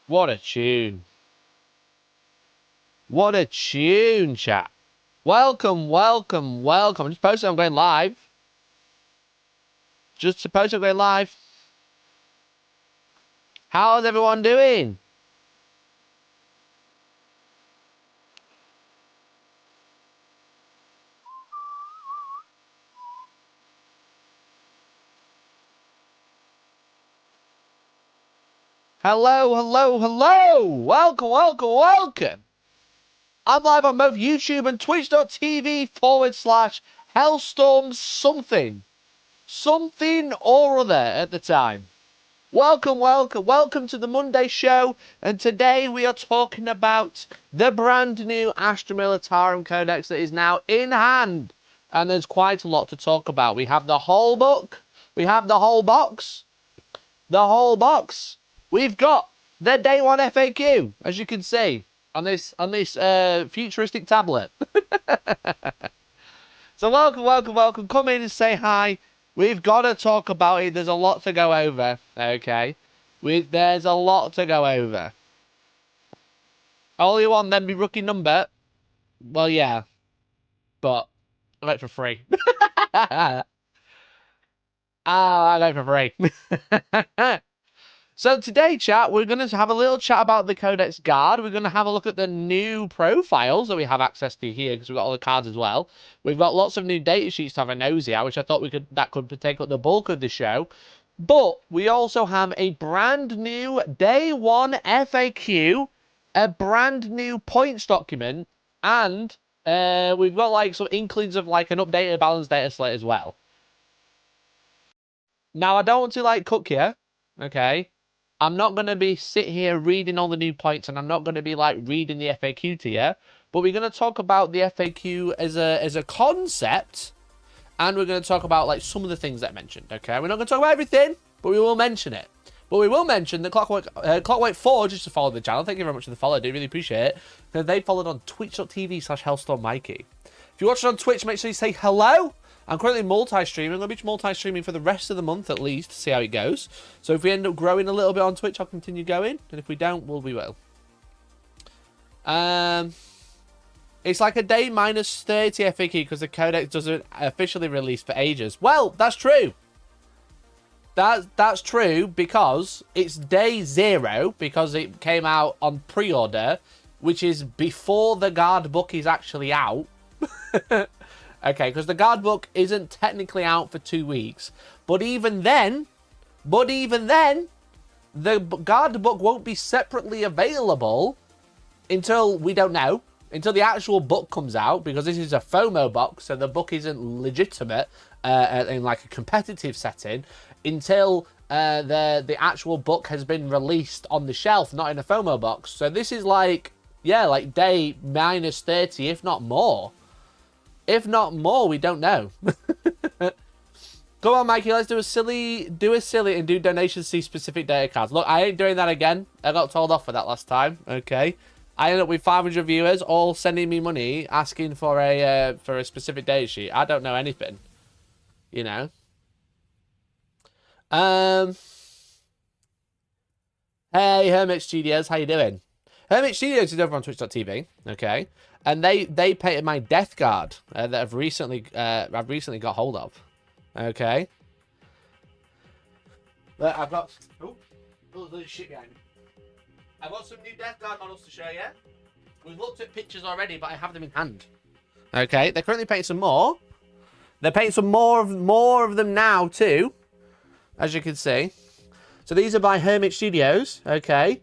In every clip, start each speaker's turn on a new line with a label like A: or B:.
A: What a tune. What a tune, chat. Welcome, welcome, welcome. Just posted I'm going live. Just supposed I'm going live. How's everyone doing? Hello, hello, hello. Welcome, welcome, welcome. I'm live on both YouTube and twitch.tv/Hellstorm something. Something or other at the time. Welcome, welcome, welcome to the Monday show. And today we are talking about the brand new Astra Militarum Codex that is now in hand. And there's quite a lot to talk about. We have the whole book. We have the whole box. The whole box. We've got the day one FAQ, as you can see, on this futuristic tablet. So welcome, welcome, welcome. Come in and say hi. We've got to talk about it. There's a lot to go over. Okay, there's a lot to go over. Only one then be rookie number. Well, yeah, but I got it for free. I got it for free. So today, chat, we're going to have a little chat about the Codex Guard. We're going to have a look at the new profiles that we have access to here, because we've got all the cards as well. We've got lots of new data sheets to have a nosy at, which I thought that could take up the bulk of the show. But we also have a brand new day one FAQ, a brand new points document, and we've got like some inklings of like an updated balance data slate as well. Now, I don't want to like cook you, okay? I'm not going to be sit here reading all the new points, and I'm not going to be like reading the FAQ to you, but we're going to talk about the FAQ as a concept, and we're going to talk about like some of the things that I mentioned, okay? We're not going to talk about everything, but we will mention it. But we will mention that Clockwork 4 just to follow the channel. Thank you very much for the follow. I do really appreciate it. Because they followed on twitch.tv/Hellstormwargaming. If you watch it on Twitch, make sure you say hello. I'm currently multi-streaming. I'm going to be multi-streaming for the rest of the month at least to see how it goes. So if we end up growing a little bit on Twitch, I'll continue going. And if we don't, we will. It's like a day minus 30 FAQ because the Codex doesn't officially release for ages. Well, that's true. That's true because it's day 0 because it came out on pre-order, which is before the Guard book is actually out. Okay, because the Guard book isn't technically out for 2 weeks. But even then, the Guard book won't be separately available until, we don't know, until the actual book comes out, because this is a FOMO box, so the book isn't legitimate in like a competitive setting until the actual book has been released on the shelf, not in a FOMO box. So this is like, yeah, like day minus 30, if not more. If not more, we don't know. Come on, Mikey, let's do a silly and do donations to specific data cards. Look, I ain't doing that again. I got told off for that last time. Okay. I ended up with 500 viewers all sending me money asking for a specific data sheet. I don't know anything. You know. Hey, Hermit Studios, how you doing? Hermit Studios is over on twitch.tv, okay? And they painted my Death Guard that I've recently got hold of, okay? But I've got there's shit behind me. I've got some new Death Guard models to show you. We've looked at pictures already, but I have them in hand. Okay, they're currently painting some more. They're painting some more of them now too, as you can see. So these are by Hermit Studios, okay?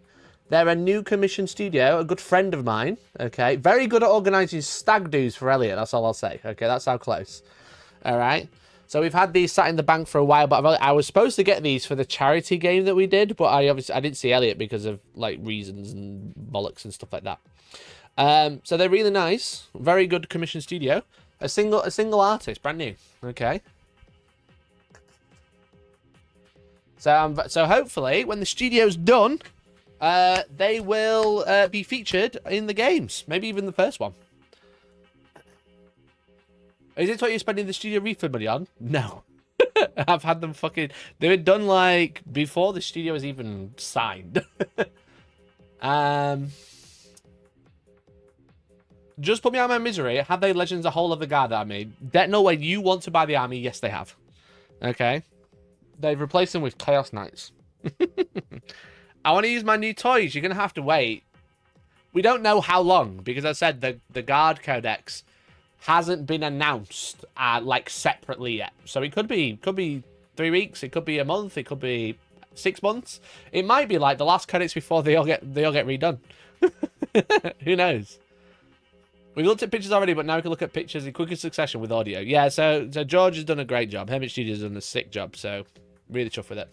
A: They're a new commission studio, a good friend of mine, okay? Very good at organising stag do's for Elliot, that's all I'll say, okay? That's how close, all right? So we've had these sat in the bank for a while, but I was supposed to get these for the charity game that we did, but I didn't see Elliot because of, like, reasons and bollocks and stuff like that. So they're really nice, very good commission studio. A single artist, brand new, okay? So hopefully, when the studio's done, they will be featured in the games. Maybe even the first one. Is it what you're spending the studio refund money on? No. I've had them fucking... They were done, like, before the studio was even signed. Just put me out of my misery. Have they Legends a whole of the Guard army? No way. You want to buy the army? Yes, they have. Okay. They've replaced them with Chaos Knights. I want to use my new toys. You're going to have to wait. We don't know how long, because I said the Guard Codex hasn't been announced like separately yet. So it could be 3 weeks. It could be a month. It could be 6 months. It might be like the last Codex before they all get redone. Who knows? We looked at pictures already, but now we can look at pictures in quicker succession with audio. Yeah, so George has done a great job. Hermit Studios has done a sick job, so really chuffed with it.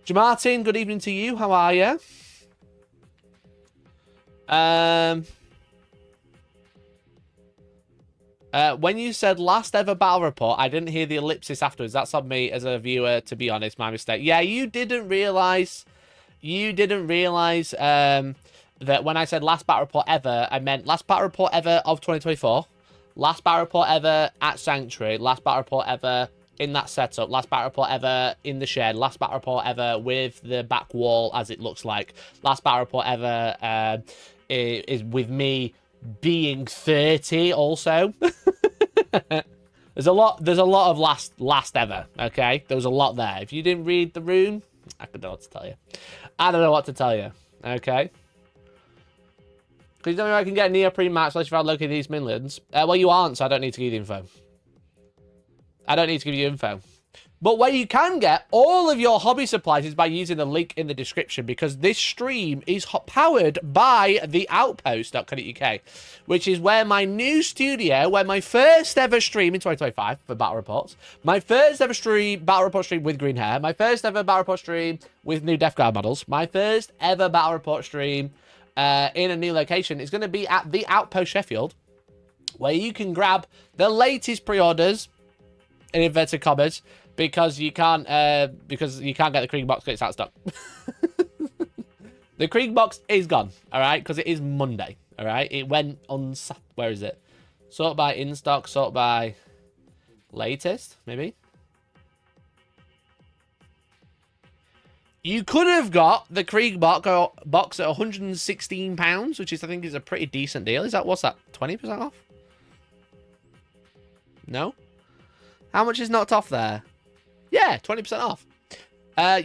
A: Jamartin, good evening to you. How are you? When you said last ever battle report, I didn't hear the ellipsis afterwards. That's on me as a viewer, to be honest, my mistake. Yeah, you didn't realize that when I said last battle report ever, I meant last battle report ever of 2024, last battle report ever at Sanctuary, last battle report ever in that setup, last battle report ever in the shed, last battle report ever with the back wall as it looks like, last battle report ever is with me being 30 also. There's a lot of last ever, okay? There was a lot there. If you didn't read the room, I don't know what to tell you. I don't know what to tell you, okay? Because you don't know if I can get a neoprene match unless you've had located these Midlands. Well, you aren't, so I don't need to give you info. I don't need to give you info. But where you can get all of your hobby supplies is by using the link in the description, because this stream is powered by the Outpost.co.uk, which is where my new studio, where my first ever stream in 2025 for Battle Reports, my first ever Battle Report stream with green hair, my first ever Battle Report stream with new Death Guard models, my first ever Battle Report stream in a new location is going to be at the Outpost Sheffield, where you can grab the latest pre-orders, in inverted commas, because you can't get the Krieg box because it's out of stock. The Krieg box is gone, all right, because it is Monday, all right. It went on where is it? Sort by in stock, sort by latest, maybe. You could have got the Krieg box at £116, which is, I think, is a pretty decent deal. Is that, what's that, 20% off? No? How much is knocked off there? Yeah, 20% off.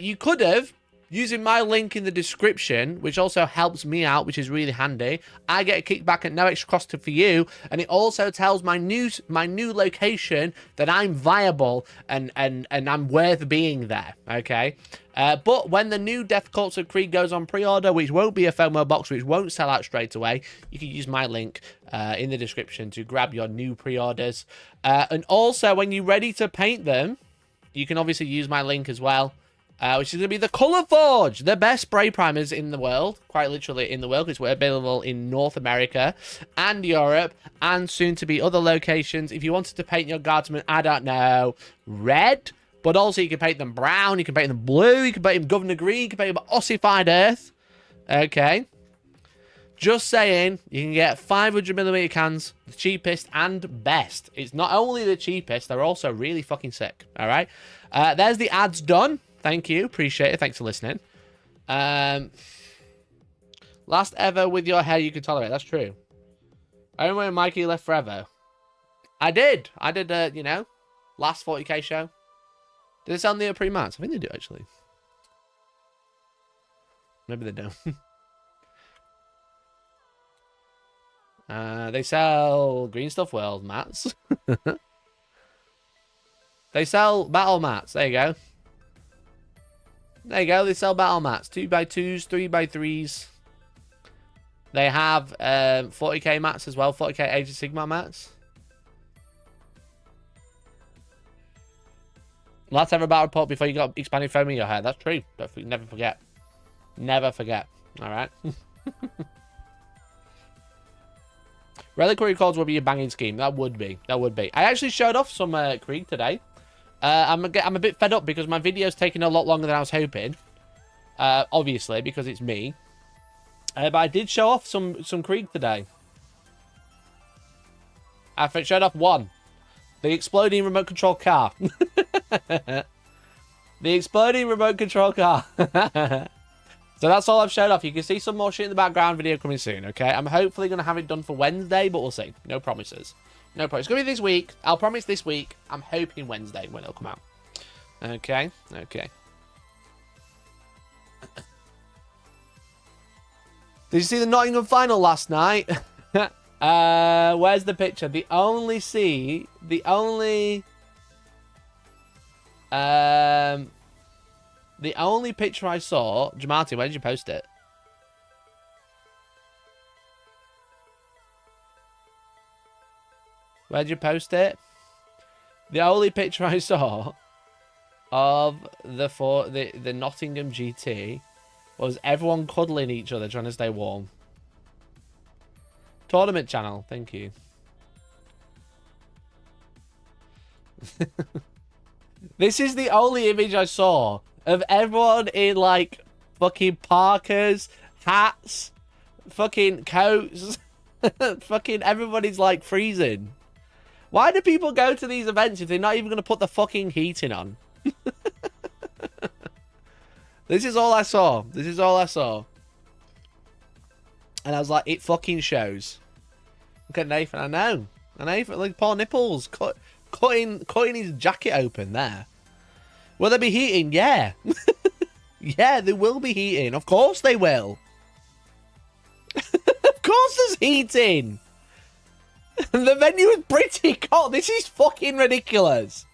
A: You could have, using my link in the description, which also helps me out, which is really handy. I get a kickback at no extra cost for you, and it also tells my new location that I'm viable and I'm worth being there. Okay. But when the new Death Cults of Krieg goes on pre-order, which won't be a FOMO box, which won't sell out straight away, you can use my link in the description to grab your new pre-orders. And also, when you're ready to paint them, you can obviously use my link as well, which is going to be the Colour Forge, the best spray primers in the world, quite literally in the world, because we're available in North America and Europe, and soon to be other locations. If you wanted to paint your guardsmen, I don't know, red, but also you can paint them brown, you can paint them blue, you can paint them Governor Green, you can paint them ossified earth. Okay. Just saying, you can get 500mm cans, the cheapest and best. It's not only the cheapest, they're also really fucking sick. All right. There's the ads done. Thank you. Appreciate it. Thanks for listening. Last ever with your hair you could tolerate. That's true. I remember when Mikey left forever. I did, you know, last 40k show. Did it sell neoprene mats? I think they do, actually. Maybe they don't. They sell Green Stuff World mats. They sell battle mats. There you go. There you go. They sell battle mats. 2x2s, 3x3s. They have 40k mats as well. 40k Age of Sigmar mats. Let's have a battle report before you got expanded foam in your hair. That's true. Never forget. Never forget. All right. Reliquary Cords will be a banging scheme. That would be. That would be. I actually showed off some Krieg today. I'm a bit fed up because my video's taking a lot longer than I was hoping. Obviously, because it's me. But I did show off some Krieg today. I showed off one. The exploding remote control car. The exploding remote control car. So that's all I've showed off. You can see some more shit in the background. Video coming soon, okay? I'm hopefully going to have it done for Wednesday, but we'll see. No promises. No promises. It's going to be this week. I'll promise this week. I'm hoping Wednesday when it'll come out. Okay? Okay. Did you see the Nottingham final last night? Where's the picture? The only picture I saw... Jamati, where did you post it? Where did you post it? The only picture I saw of the Nottingham GT was everyone cuddling each other trying to stay warm. Tournament channel, thank you. This is the only image I saw of everyone in, like, fucking parkas, hats, fucking coats. Fucking everybody's, like, freezing. Why do people go to these events if they're not even going to put the fucking heating on? This is all I saw. This is all I saw. And I was like, it fucking shows. Look at Nathan. I know. And Nathan, like, poor nipples. Cutting his jacket open there. Will there be heating? Yeah. Yeah, there will be heating. Of course they will. Of course there's heating. The venue is pretty cold. This is fucking ridiculous.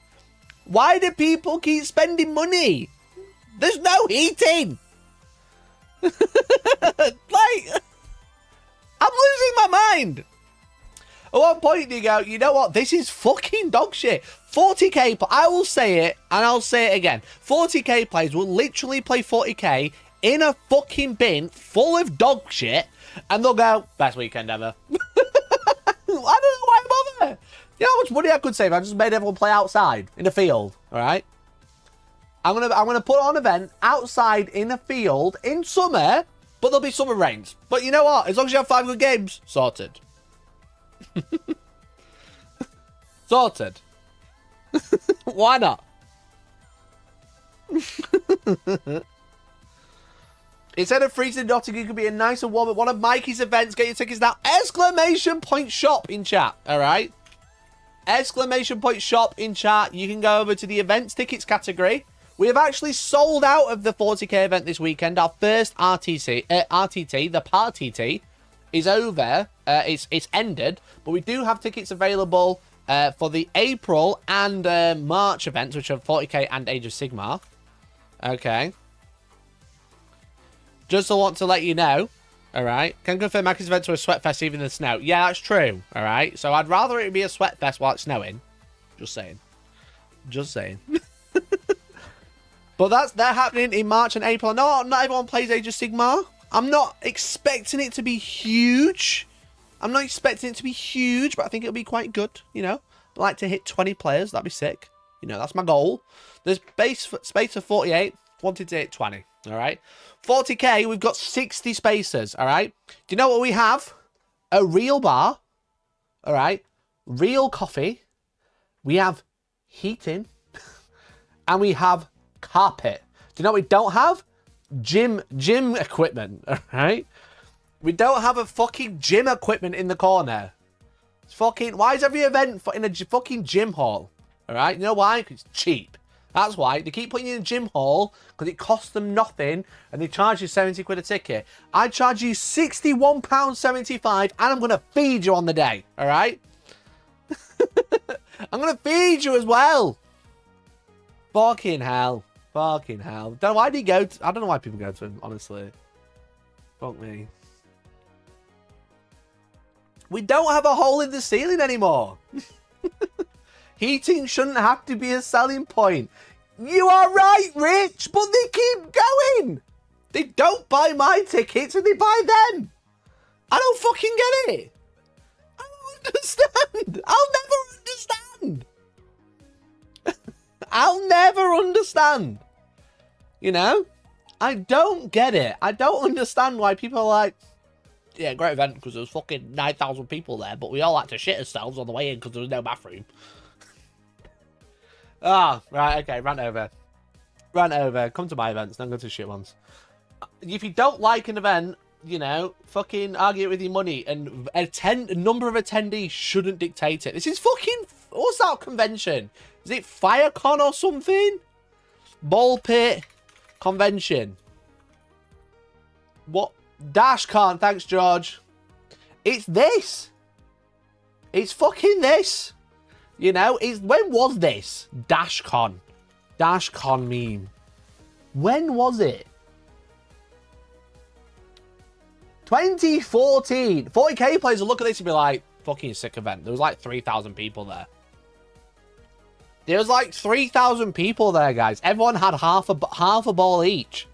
A: Why do people keep spending money? There's no heating. Like, I'm losing my mind. At one point you go, you know what? This is fucking dog shit. 40k, I will say it, and I'll say it again. 40k players will literally play 40k in a fucking bin full of dog shit, and they'll go, best weekend ever. I don't know why I bother. You know how much money I could save? I just made everyone play outside in a field. All right. I'm gonna put on an event outside in a field in summer, but there'll be summer rains. But you know what? As long as you have 5 good games, sorted. Sorted. Why not? Instead of freezing Nottingham, it could be a nicer warm at one of Mikey's events. Get your tickets now. Exclamation point shop in chat. All right. Exclamation point shop in chat. You can go over to the events tickets category. We have actually sold out of the 40k event this weekend. Our first RTT, the Party T, is over. It's ended, but we do have tickets available for the April and March events, which are 40k and Age of Sigmar. Okay. Just want to let you know. All right. Can confirm Mackie's events were a sweat fest even in the snow. Yeah, that's true. All right. So I'd rather it be a sweat fest while it's snowing. Just saying. Just saying. But they're happening in March and April. No, not everyone plays Age of Sigmar. I'm not expecting it to be huge. I'm not expecting it to be huge, but I think it'll be quite good, you know. I'd like to hit 20 players. That'd be sick. You know, that's my goal. There's space for 48. Wanted to hit 20. All right. 40k, we've got 60 spaces. All right. Do you know what we have? A real bar. All right. Real coffee. We have heating. And we have carpet. Do you know what we don't have? Gym equipment. All right. We don't have a fucking gym equipment in the corner. It's fucking... Why is every event in a fucking gym hall? All right. You know why? Because it's cheap. That's why. They keep putting you in a gym hall because it costs them nothing and they charge you 70 quid a ticket. I charge you £61.75 and I'm going to feed you on the day. All right? I'm going to feed you as well. Fucking hell. Fucking hell. Don't know why do you go to... I don't know why people go to him, honestly. Fuck me. We don't have a hole in the ceiling anymore. Heating shouldn't have to be a selling point. You are right, Rich, but they keep going. They don't buy my tickets and they buy them. I don't fucking get it. I don't understand. I'll never understand. I'll never understand. You know? I don't get it. I don't understand why people are like, yeah, great event because there was fucking 9,000 people there, but we all had to shit ourselves on the way in because there was no bathroom. Ah, right, okay, rant over. Rant over. Come to my events, don't go to shit ones. if you don't like an event, you know, fucking argue it with your money. And a number of attendees shouldn't dictate it. This is fucking... What's that convention? Is it FireCon or something? Ball Pit Convention. What? DashCon. Thanks, George. It's this. It's fucking this. You know, when was this? DashCon. DashCon meme. When was it? 2014. 40k players will look at this and be like, fucking sick event. There was like 3,000 people there. There was like 3,000 people there, guys. Everyone had half a ball each.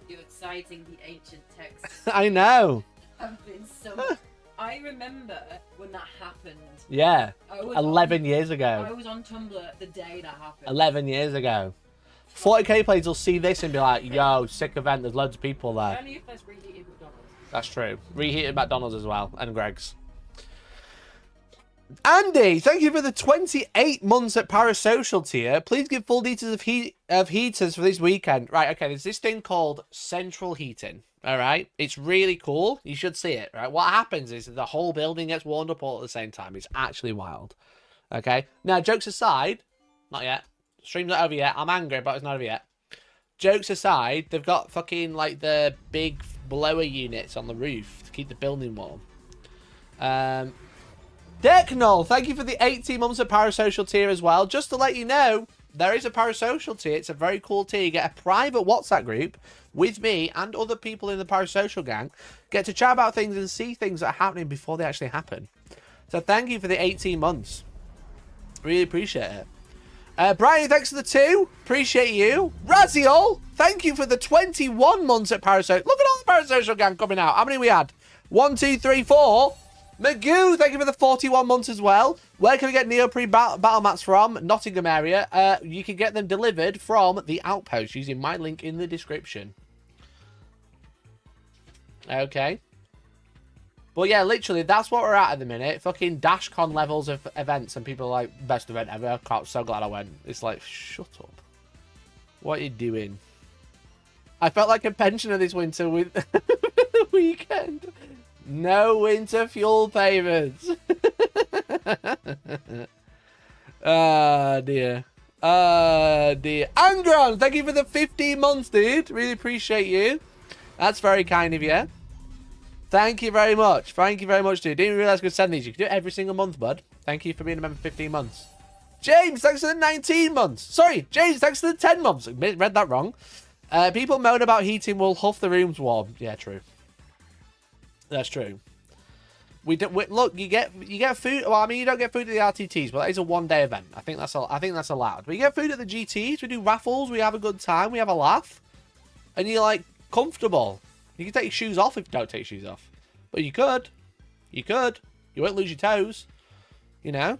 B: You're citing the ancient texts.
A: I know.
B: I've been so... I remember when that happened.
A: Yeah. 11 years ago.
B: I was on Tumblr the day that happened.
A: 11 years ago. 40k players will see this and be like, yo, sick event. There's loads of people there.
B: Only if there's reheated McDonald's.
A: That's true. Reheated McDonald's as well. And Greg's. Andy, thank you for the 28 months at Parasocial tier. Please give full details of heaters for this weekend. Right, okay, there's this thing called central heating. All right, it's really cool. You should see it. Right, what happens is the whole building gets warmed up all at the same time. It's actually wild. Okay, now jokes aside, not yet. Stream's not over yet. I'm angry, but it's not over yet. Jokes aside, they've got fucking like the big blower units on the roof to keep the building warm. Decknull, thank you for the 18 months of Parasocial tier as well. Just to let you know, there is a Parasocial tier. It's a very cool tier. You get a private WhatsApp group with me and other people in the Parasocial gang. Get to chat about things and see things that are happening before they actually happen. So thank you for the 18 months. Really appreciate it. Brian, thanks for the 2. Appreciate you. Raziel, thank you for the 21 months at Parasocial. Look at all the Parasocial gang coming out. How many we had? 1, 2, 3, 4. Magoo, thank you for the 41 months as well. Where can we get neoprene battle mats from? Nottingham area. You can get them delivered from the Outpost using my link in the description. Okay. But yeah, literally, that's what we're at the minute. Fucking DashCon levels of events, and people are like, best event ever. I'm so glad I went. It's like, shut up. What are you doing? I felt like a pensioner this winter with the weekend. No winter fuel payments. Ah, dear. Ah, dear. Angron, thank you for the 15 months, dude. Really appreciate you. That's very kind of you. Thank you very much. Thank you very much, dude. Didn't realize I could send these. You can do it every single month, bud. Thank you for being a member for 15 months. James, thanks for the 19 months. Sorry, James, thanks for the 10 months. Read that wrong. People moan about heating will huff the rooms warm. Yeah, true. That's true. Look, you get food. Well, I mean, you don't get food at the RTTs, but that is a one-day event. I think that's allowed. But you get food at the GTs. We do raffles. We have a good time. We have a laugh, and you're like comfortable. You can take your shoes off if you don't take your shoes off, but you could. You could. You won't lose your toes. You know.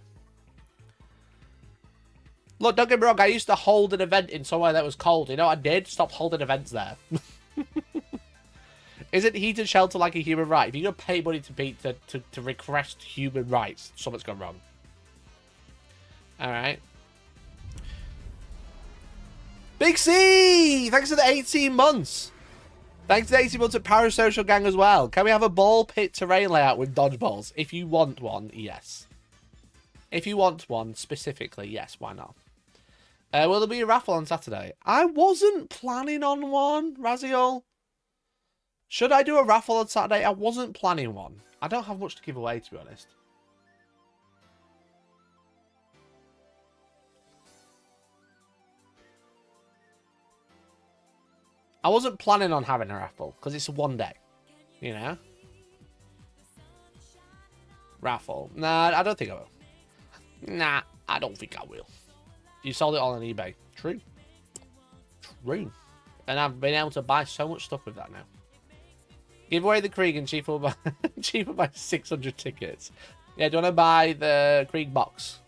A: Look, don't get me wrong. I used to hold an event in somewhere that was cold. You know what I did? Stop holding events there. Isn't heated shelter like a human right? If you're going to pay money to request human rights, something's gone wrong. Alright. Big C! Thanks for the 18 months. Thanks to the 18 months at Parasocial Gang as well. Can we have a ball pit terrain layout with dodgeballs? If you want one, yes. If you want one specifically, yes, why not? Will there be a raffle on Saturday? I wasn't planning on one, Raziel. Should I do a raffle on Saturday? I wasn't planning one. I don't have much to give away, to be honest. I wasn't planning on having a raffle, because it's one day. You know? Raffle. Nah, I don't think I will. Nah, I don't think I will. You sold it all on eBay. True. True. And I've been able to buy so much stuff with that now. Give away the Krieg and cheaper by 600 tickets. Yeah, do you want to buy the Krieg box?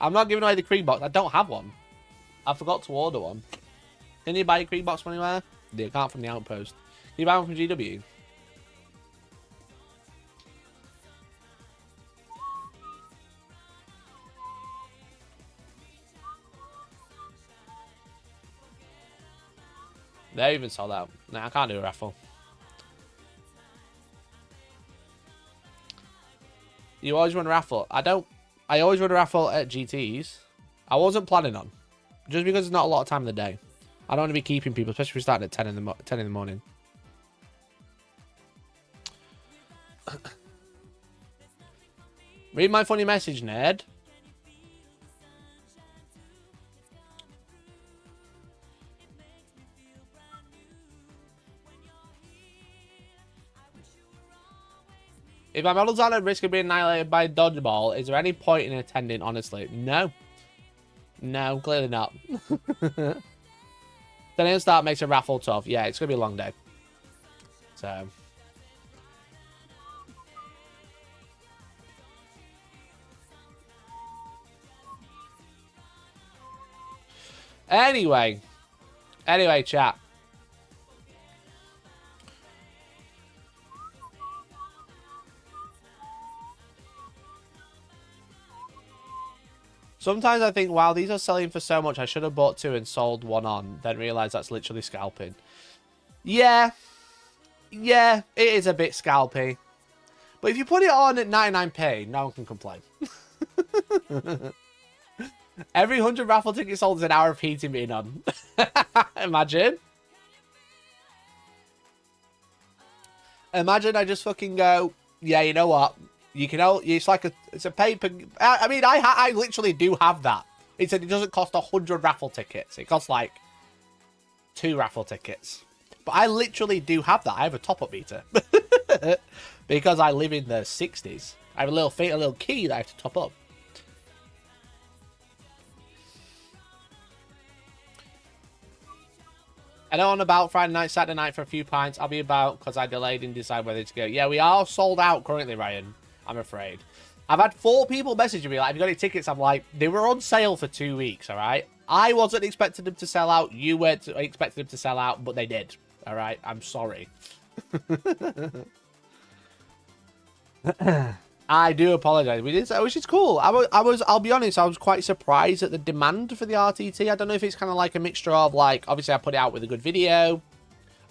A: I'm not giving away the Krieg box. I don't have one. I forgot to order one. Can you buy a Krieg box from anywhere? You can't from the Outpost. Can you buy one from GW? They even sold out. Nah, I can't do a raffle. You always run a raffle. I always run a raffle at GTs. I wasn't planning on. Just because there's not a lot of time in the day. I don't want to be keeping people, especially if we're starting at 10 in the morning. Read my funny message, Ned. If my models aren't at risk of being annihilated by a dodgeball, is there any point in attending, honestly? No. No, clearly not. Then it'll start makes a raffle tough. Yeah, it's going to be a long day. So. Anyway, chat. Sometimes I think, wow, these are selling for so much, I should have bought 2 and sold 1 on, then realised that's literally scalping. Yeah. Yeah, it is a bit scalpy. But if you put it on at 99p, no one can complain. Every 100 raffle tickets sold is an hour of heating being on. Imagine. Imagine I just fucking go, yeah, you know what? You can it's like it's a paper. I mean, I literally do have that. It said it doesn't cost 100 raffle tickets. It costs like 2 raffle tickets. But I literally do have that. I have a top-up meter because I live in the 60s. I have a little key that I have to top up. I know I'm about Friday night, Saturday night for a few pints. I'll be about because I delayed and decide whether to go. Yeah, we are sold out currently, Ryan. I'm afraid. I've had 4 people messaging me like, have you got any tickets? I'm like, they were on sale for 2 weeks, all right? I wasn't expecting them to sell out. You weren't expecting them to sell out, but they did. All right? I'm sorry. I do apologize. We did, which is cool. I'll be honest, I was quite surprised at the demand for the RTT. I don't know if it's kind of like a mixture of like, obviously I put it out with a good video.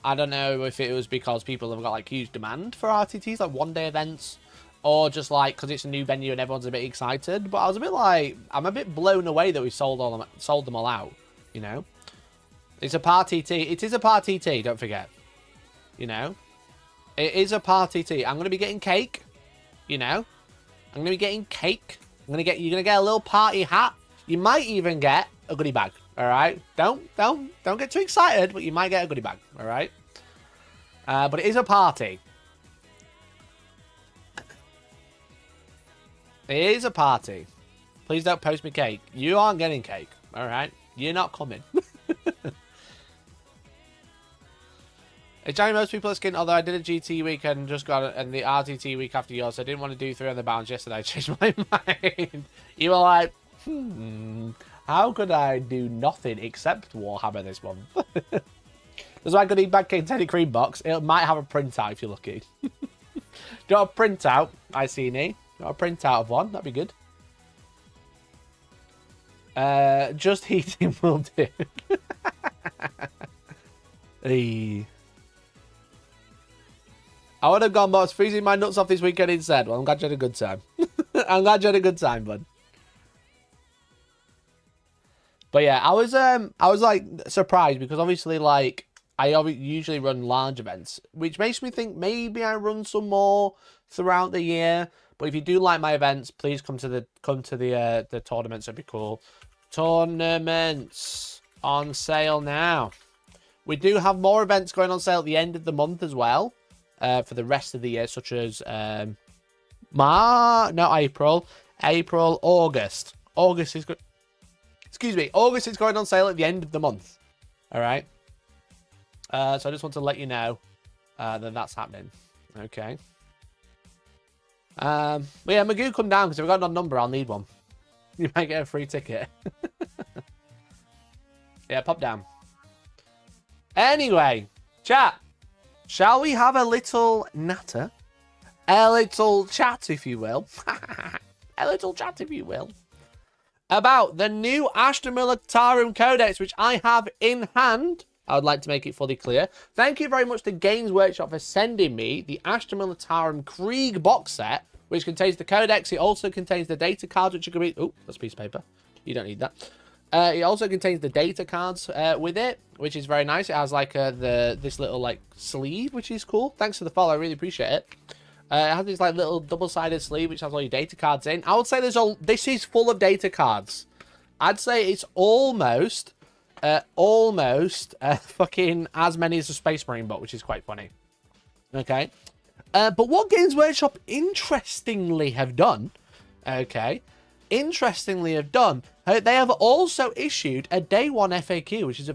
A: I don't know if it was because people have got like huge demand for RTTs, like one-day events, or just like because it's a new venue and everyone's a bit excited. But I was a bit like, I'm a bit blown away that we sold them all out. You know, it's a party T. It is a party T. Don't forget. You know, it is a party T. I'm gonna be getting cake. You know, I'm gonna be getting cake. You're gonna get a little party hat. You might even get a goodie bag. All right, don't get too excited, but you might get a goodie bag. All right, but it is a party. It is a party. Please don't post me cake. You aren't getting cake. All right, you're not coming. It's January, most people are skinned, although I did a GT week and just got it, and the RTT week after yours, so I didn't want to do 3 on the bounds yesterday. I changed my mind. You were like, how could I do nothing except Warhammer this month? There's my goodie bag cake Teddy Cream box. It might have a printout if you're lucky. Do you want a printout? I see, Nee. Got a printout of one. That'd be good. Just heating will do. Hey. I would have gone, but I was freezing my nuts off this weekend instead. Well, I'm glad you had a good time. I'm glad you had a good time, bud. But yeah, I was like surprised because obviously like I usually run large events, which makes me think maybe I run some more throughout the year. But if you do like my events, please come to the tournaments. It'd be cool. Tournaments on sale now. We do have more events going on sale at the end of the month as well. For the rest of the year, such as April, August. August is good. Excuse me. August is going on sale at the end of the month. All right. So I just want to let you know that that's happening. Okay. But yeah, Magoo, come down because if I've got no number, I'll need one. You might get a free ticket. Yeah, pop down. Anyway, chat. Shall we have a little natter? A little chat, if you will. A little chat, if you will. About the new Astra Militarum Codex, which I have in hand. I would like to make it fully clear. Thank you very much to Games Workshop for sending me the Astra Militarum Krieg box set, which contains the Codex. It also contains the data cards, which are going to be... Oh, that's a piece of paper. You don't need that. It also contains the data cards with it, which is very nice. It has like this little like sleeve, which is cool. Thanks for the follow. I really appreciate it. It has this like little double-sided sleeve, which has all your data cards in. I would say this is full of data cards. I'd say it's almost fucking as many as a Space Marine book, which is quite funny. Okay. But what Games Workshop interestingly have done, they have also issued a Day 1 FAQ, which is a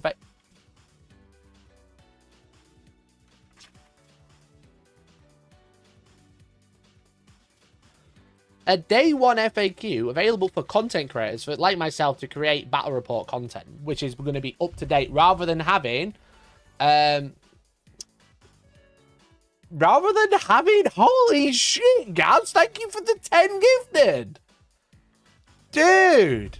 A: Day 1 FAQ available for content creators, like myself, to create battle report content, which is going to be up to date rather than having, holy shit, Gaz, thank you for the 10 gifted. Dude.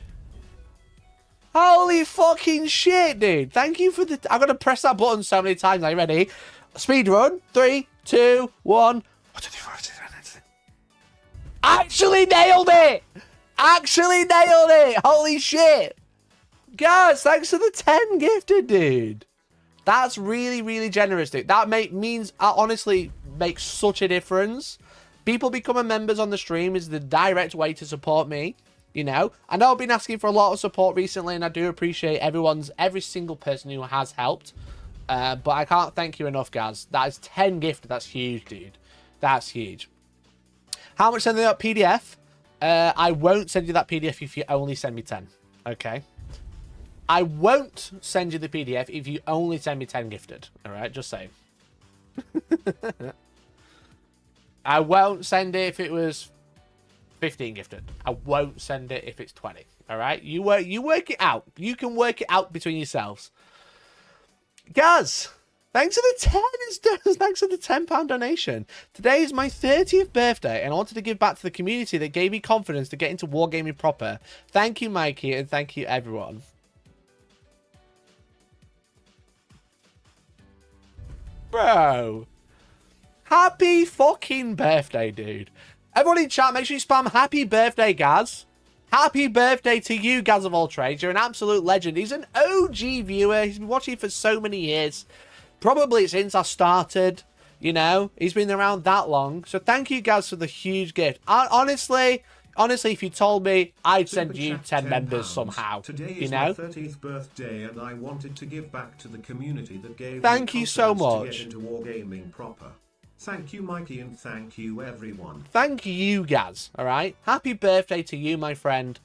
A: Holy fucking shit, dude. Thank you for the... I'm going to press that button so many times. Are you ready? Speed run. 3, 2, 1. 1, 2, 3, 4, 5, 6, 7, 8, 9, 10. Actually nailed it. Holy shit. Guys, thanks for the 10 gifted, dude. That's really, really generous, dude. That means, honestly, makes such a difference. People becoming members on the stream is the direct way to support me. You know, I know I've been asking for a lot of support recently, and I do appreciate every single person who has helped. But I can't thank you enough, guys. That is 10 gifted. That's huge, dude. That's huge. How much send you that PDF? I won't send you that PDF if you only send me 10. Okay. I won't send you the PDF if you only send me 10 gifted. All right, just saying. I won't send it if it was 15 gifted. I won't send it if it's 20. All right, you work it out. You can work it out between yourselves. Guys, thanks for the 10. Thanks for the £10 donation. Today is my 30th birthday, and I wanted to give back to the community that gave me confidence to get into wargaming proper. Thank you, Mikey, and thank you, everyone. Bro, happy fucking birthday, dude. Everyone in chat, make sure you spam happy birthday, Gaz. Happy birthday to you, Gaz of all trades. You're an absolute legend. He's an OG viewer. He's been watching for so many years. Probably since I started, you know. He's been around that long. So thank you, Gaz, for the huge gift. Honestly, if you told me, I'd send you 10 members somehow.
C: Today
A: you
C: is
A: know?
C: my 30th birthday, and I wanted to give back to the community that gave
A: Thank
C: me
A: you so
C: confidence
A: much.
C: to get into wargaming proper. Thank you, Mikey, and thank you, everyone.
A: Thank you, Gaz. All right. Happy birthday to you, my friend.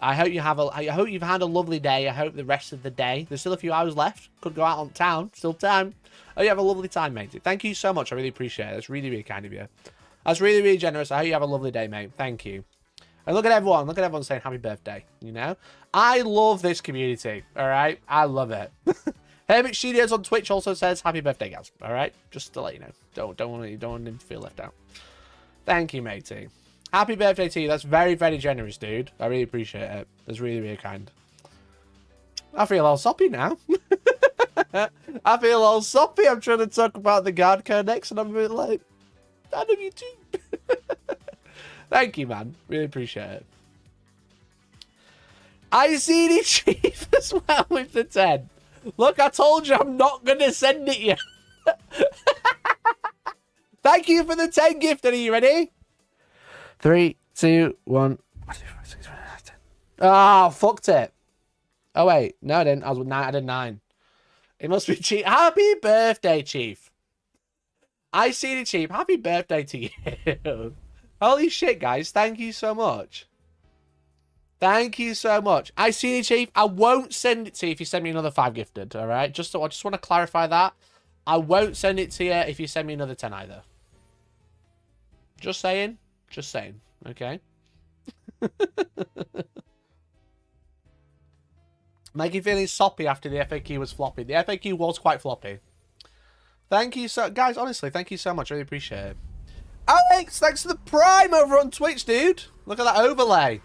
A: I hope you've had a lovely day. I hope the rest of the day. There's still a few hours left. Could go out on town. Still time. Oh, you have a lovely time, mate. Thank you so much. I really appreciate it. That's really, really kind of you. That's really, really generous. I hope you have a lovely day, mate. Thank you. And look at everyone. Look at everyone saying happy birthday. You know, I love this community. All right, I love it. Hermit Studios on Twitch also says happy birthday, guys. All right, just to let you know. Don't want him to feel left out. Thank you, matey. Happy birthday to you. That's very, very generous, dude. I really appreciate it. That's really, really kind. I feel all soppy now. I feel all soppy. I'm trying to talk about the guard codex, and I'm a bit like, I love you too. Thank you, man. Really appreciate it. I see the chief as well with the 10. Look, I told you I'm not going to send it yet. Thank you for the 10 gift. Are you ready? 3, 2, 1. Oh, fucked it. Oh, wait. No, I didn't. I was with 9. I did 9. It must be Chief. Happy birthday, Chief. I see the Chief. Happy birthday to you. Holy shit, guys. Thank you so much. Thank you so much. I see you, Chief. I won't send it to you if you send me another 5 gifted, all right? I just want to clarify that. I won't send it to you if you send me another 10 either. Just saying. Just saying. Okay? Make you feeling soppy after the FAQ was floppy. The FAQ was quite floppy. Thank you so... Guys, honestly, thank you so much. I really appreciate it. Alex, thanks for the Prime over on Twitch, dude. Look at that overlay.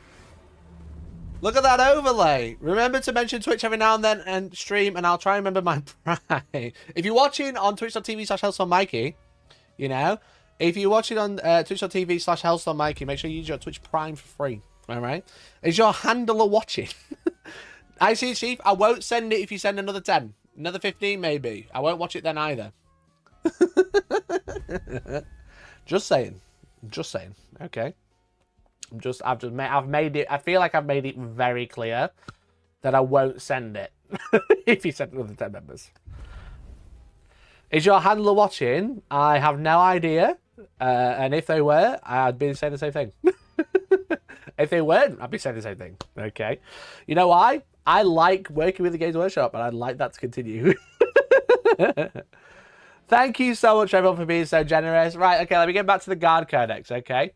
A: Look at that overlay. Remember to mention Twitch every now and then and stream, and I'll try and remember my prime. If you're watching on twitch.tv/Hellstormwargaming, you know, if you're watching on twitch.tv/Hellstormwargaming, make sure you use your Twitch Prime for free. All right? Is your handler watching? I see, Chief. I won't send it if you send another 10. Another 15, maybe. I won't watch it then either. Just saying. Just saying. Okay. I've made it. I feel like I've made it very clear that I won't send it if you send another 10 members. Is your handler watching? I have no idea. And if they were, I'd be saying the same thing. If they weren't, I'd be saying the same thing. Okay. You know why? I like working with the Games Workshop, and I'd like that to continue. Thank you so much, everyone, for being so generous. Right, okay, let me get back to the Guard Codex, okay?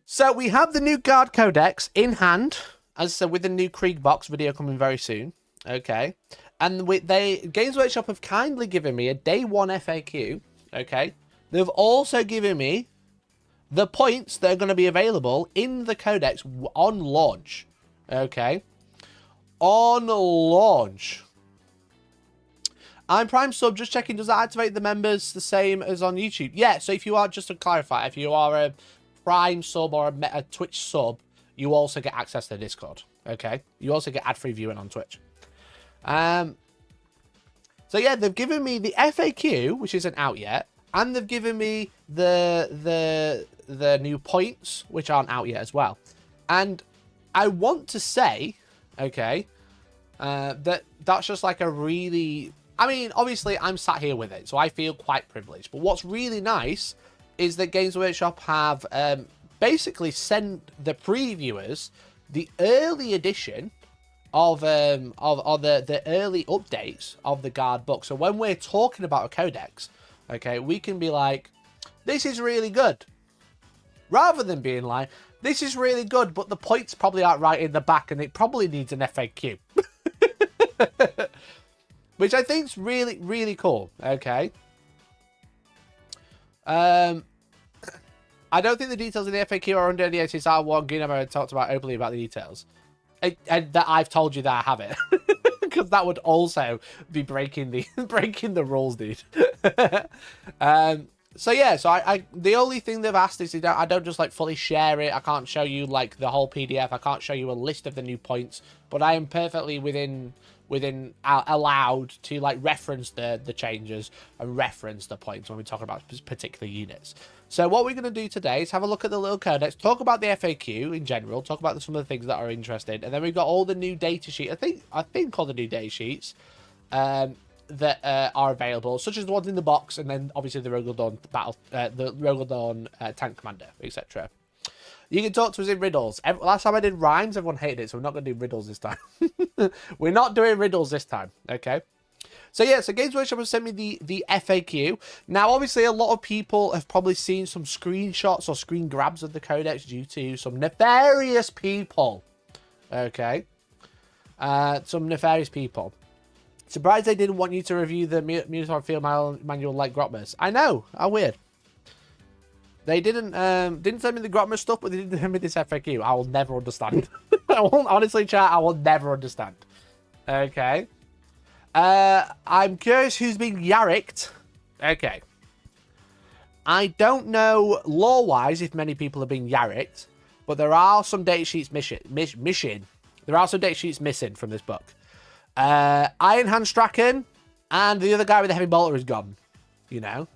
A: So we have the new Guard Codex in hand, as I said, with the new Krieg box video coming very soon, okay? And Games Workshop have kindly given me a day one FAQ, okay? They've also given me the points that are going to be available in the Codex on launch, okay? On launch. I'm Prime Sub, just checking, does that activate the members the same as on YouTube? Yeah, so if you are, just to clarify, if you are a Prime Sub or a Twitch Sub, you also get access to Discord, okay? You also get ad-free viewing on Twitch. So yeah, they've given me the FAQ, which isn't out yet, and they've given me the new points, which aren't out yet as well. And I want to say, okay, that's just like a really... I mean, obviously, I'm sat here with it, so I feel quite privileged. But what's really nice is that Games Workshop have basically sent the previewers the early edition of the early updates of the Guard book. So when we're talking about a codex, okay, we can be like, this is really good. Rather than being like, this is really good, but the points probably aren't right in the back and it probably needs an FAQ. Which I think is really, really cool. Okay. I don't think the details in the FAQ are under the SSR one. Guillermo talked about openly about the details. And that I've told you that I have it. Because that would also be breaking the rules, dude. So yeah, so I the only thing they've asked is I don't just like fully share it. I can't show you like the whole PDF. I can't show you a list of the new points, but I am perfectly within allowed to like reference the changes and reference the points when we talk about particular units. So what we're going to do today is have a look at the little codex, talk about the FAQ in general, talk about some of the things that are interesting, and then we've got all the new data sheets. I think all the new data sheets that are available, such as the ones in the box, and then obviously the Rogal Dawn the Rogal Dawn tank commander, etc. You can talk to us in riddles. Last time I did rhymes, everyone hated it, so we're not going to do riddles this time. We're not doing riddles this time, okay? So yeah, so Games Workshop has sent me the FAQ. Now, obviously, a lot of people have probably seen some screenshots or screen grabs of the Codex due to some nefarious people, okay? Some nefarious people. Surprised they didn't want you to review the Minotaur Field Manual like Grotmas. I know, how weird. They didn't send me the Grotmas stuff, but they did send me this FAQ. I will never understand. Honestly, chat, I will never understand. Okay. I'm curious who's been yarricked. Okay. I don't know lore-wise if many people have been yarricked, but there are some data sheets missing. There are some data sheets missing from this book. Iron Hand Strachan and the other guy with the heavy bolter is gone. You know?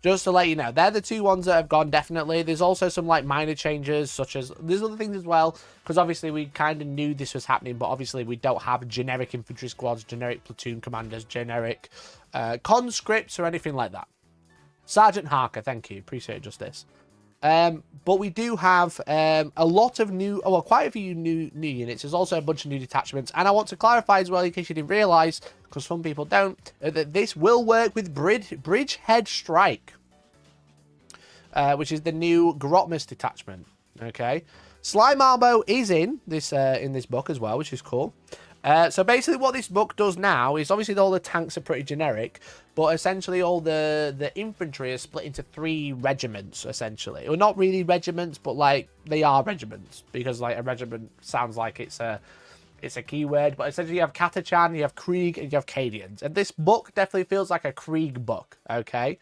A: Just to let you know, they're the two ones that have gone, definitely. There's also some, like, minor changes, such as... There's other things as well, because obviously we kind of knew this was happening, but obviously we don't have generic infantry squads, generic platoon commanders, generic conscripts, or anything like that. Sergeant Harker, thank you. Appreciate it, Justice. But we do have a lot of new... well, quite a few new units. There's also a bunch of new detachments. And I want to clarify as well, in case you didn't realise, because some people don't, that this will work with Bridgehead Strike, which is the new Grotmas detachment. Okay, Slime Arbo is in this book as well, which is cool. So basically what this book does now is obviously all the tanks are pretty generic, but essentially all the infantry is split into 3 regiments, essentially. Well, not really regiments, but like they are regiments, because like a regiment sounds like it's a keyword, but essentially you have Catachan, you have Krieg, and you have Cadians. And this book definitely feels like a Krieg book, okay?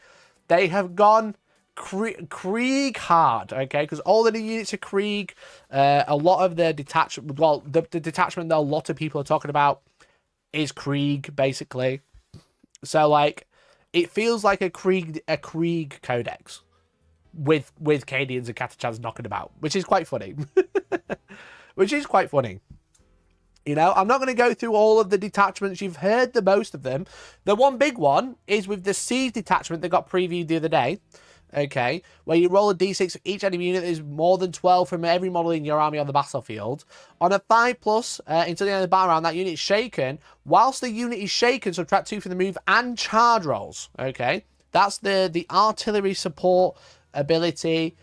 A: They have gone Krieg hard, okay? Because all the new units are Krieg. A lot of the detachment, well, the detachment that a lot of people are talking about is Krieg, basically. So, like, it feels like a Krieg Codex with Cadians and Catachans knocking about, which is quite funny. Which is quite funny. You know, I'm not going to go through all of the detachments. You've heard the most of them. The one big one is with the Siege detachment that got previewed the other day. Okay, where you roll a d6 for each enemy unit that is more than 12 from every model in your army on the battlefield. On a 5+, until the end of the battle round, that unit is shaken. Whilst the unit is shaken, subtract 2 from the move and charge rolls. Okay, that's the artillery support ability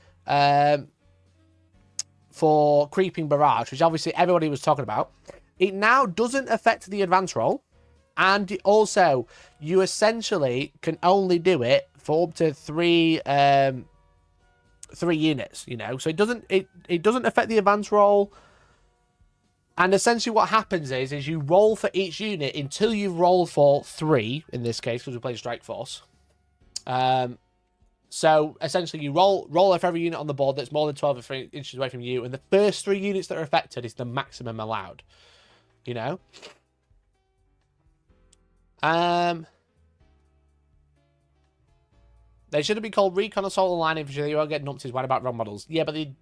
A: for Creeping Barrage, which obviously everybody was talking about. It now doesn't affect the advance roll, and also you essentially can only do it for up to 3 units, you know. So it doesn't affect the advance roll. And essentially what happens is you roll for each unit until you've rolled for 3, in this case, because we play Strike Force. So essentially you roll off every unit on the board that's more than 12 inches away from you, and the first 3 units that are affected is the maximum allowed. You know? They shouldn't be called Recon Assault and Line Infantry. You won't get numpties. What about wrong models? Yeah, but they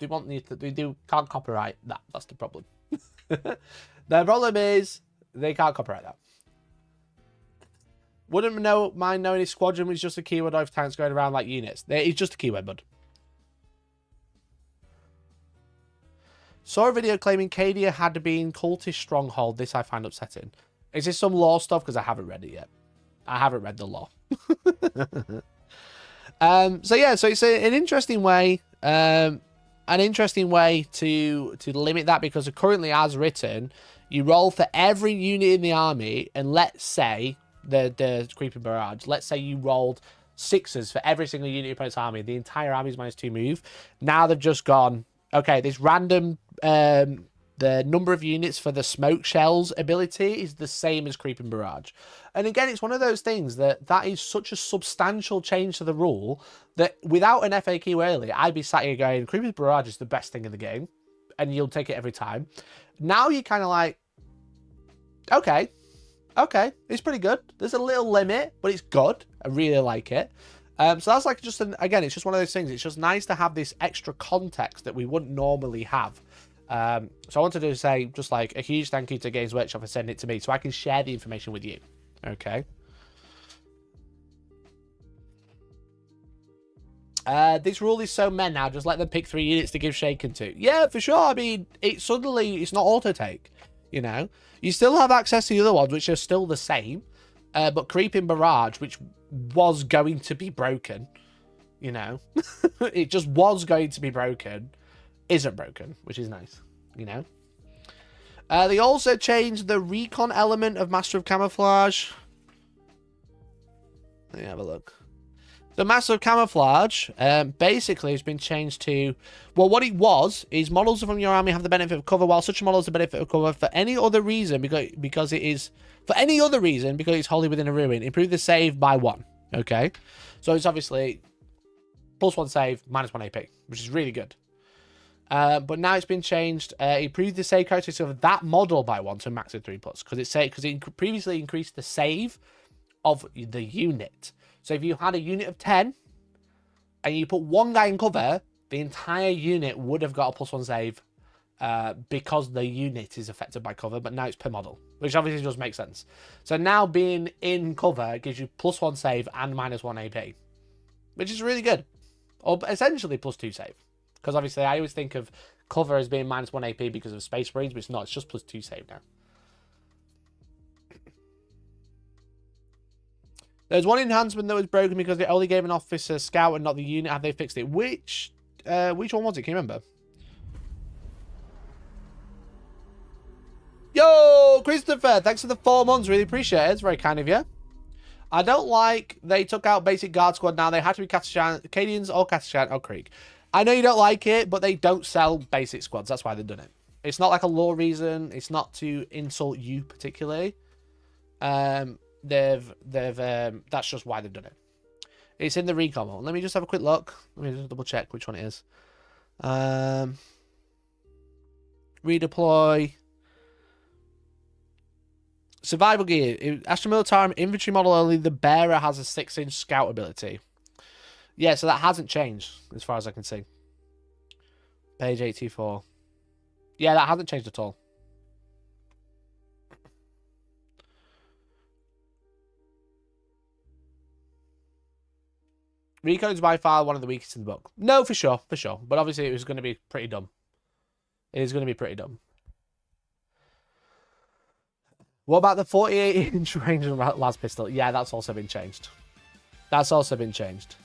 A: can't copyright that. That's the problem. The problem is they can't copyright that. Wouldn't mind knowing his squadron was just a keyword of tanks going around like units. It's just a keyword, bud. Saw a video claiming Cadia had been cultist stronghold. This I find upsetting. Is this some lore stuff? Because I haven't read it yet. I haven't read the lore. So yeah, so it's an interesting way, to limit that, because currently, as written, you roll for every unit in the army, and let's say the Creeping Barrage. Let's say you rolled 6s for every single unit in your opponent's army. The entire army is -2 move. Now they've just gone, okay, this random, the number of units for the smoke shells ability is the same as Creeping Barrage. And again, it's one of those things that is such a substantial change to the rule that without an FAQ early, I'd be sat here going, Creeping Barrage is the best thing in the game, and you'll take it every time. Now you're kind of like, okay, it's pretty good. There's a little limit, but it's good. I really like it. So that's like just again, it's just one of those things. It's just nice to have this extra context that we wouldn't normally have. So I wanted to say just like a huge thank you to Games Workshop for sending it to me so I can share the information with you. Okay. This rule is so men now. Just let them pick 3 units to give Shaken to. Yeah, for sure. I mean, it's not auto take. You know, you still have access to the other ones, which are still the same. But Creeping Barrage, which was going to be broken, you know, it just was going to be broken, isn't broken, which is nice, you know. They also changed the recon element of Master of Camouflage. Let me have a look. The Master of Camouflage basically has been changed to, well, what it was is models from your army have the benefit of cover, while such a model has the benefit of cover for any other reason because it's wholly within a ruin. Improve the save by 1. Okay, so it's obviously +1 save, -1 AP, which is really good. But now it's been changed. Improve the save characteristics of that model by 1 to a max of 3+, because it previously increased the save of the unit. So if you had a unit of 10 and you put 1 guy in cover, the entire unit would have got a +1 save because the unit is affected by cover, but now it's per model, which obviously does make sense. So now being in cover gives you +1 save and -1 AP, which is really good. Or essentially +2 save. Because obviously I always think of cover as being -1 AP because of Space Marines, but it's not. It's just +2 save now. There's one enhancement that was broken because it only gave an officer scout and not the unit. Have they fixed it? Which one was it? Can you remember? Yo, Christopher, thanks for the 4 months. Really appreciate it. It's very kind of you. I don't like they took out basic guard squad now. They had to be Acadians or Castashan or Creek. I know you don't like it, but they don't sell basic squads. That's why they've done it. It's not like a law reason. It's not to insult you particularly. That's just why they've done it. It's in the recon mode. Let me just have a quick look. Let me just double check which one it is. Redeploy. Survival gear. Astra Militarum infantry model only. The bearer has a 6-inch scout ability. Yeah, so that hasn't changed as far as I can see. Page 84. Yeah, that hasn't changed at all. Recon is by far one of the weakest in the book. No, for sure, for sure. But obviously it was going to be pretty dumb. It is going to be pretty dumb. What about the 48-inch range of las pistol? Yeah, that's also been changed. That's also been changed.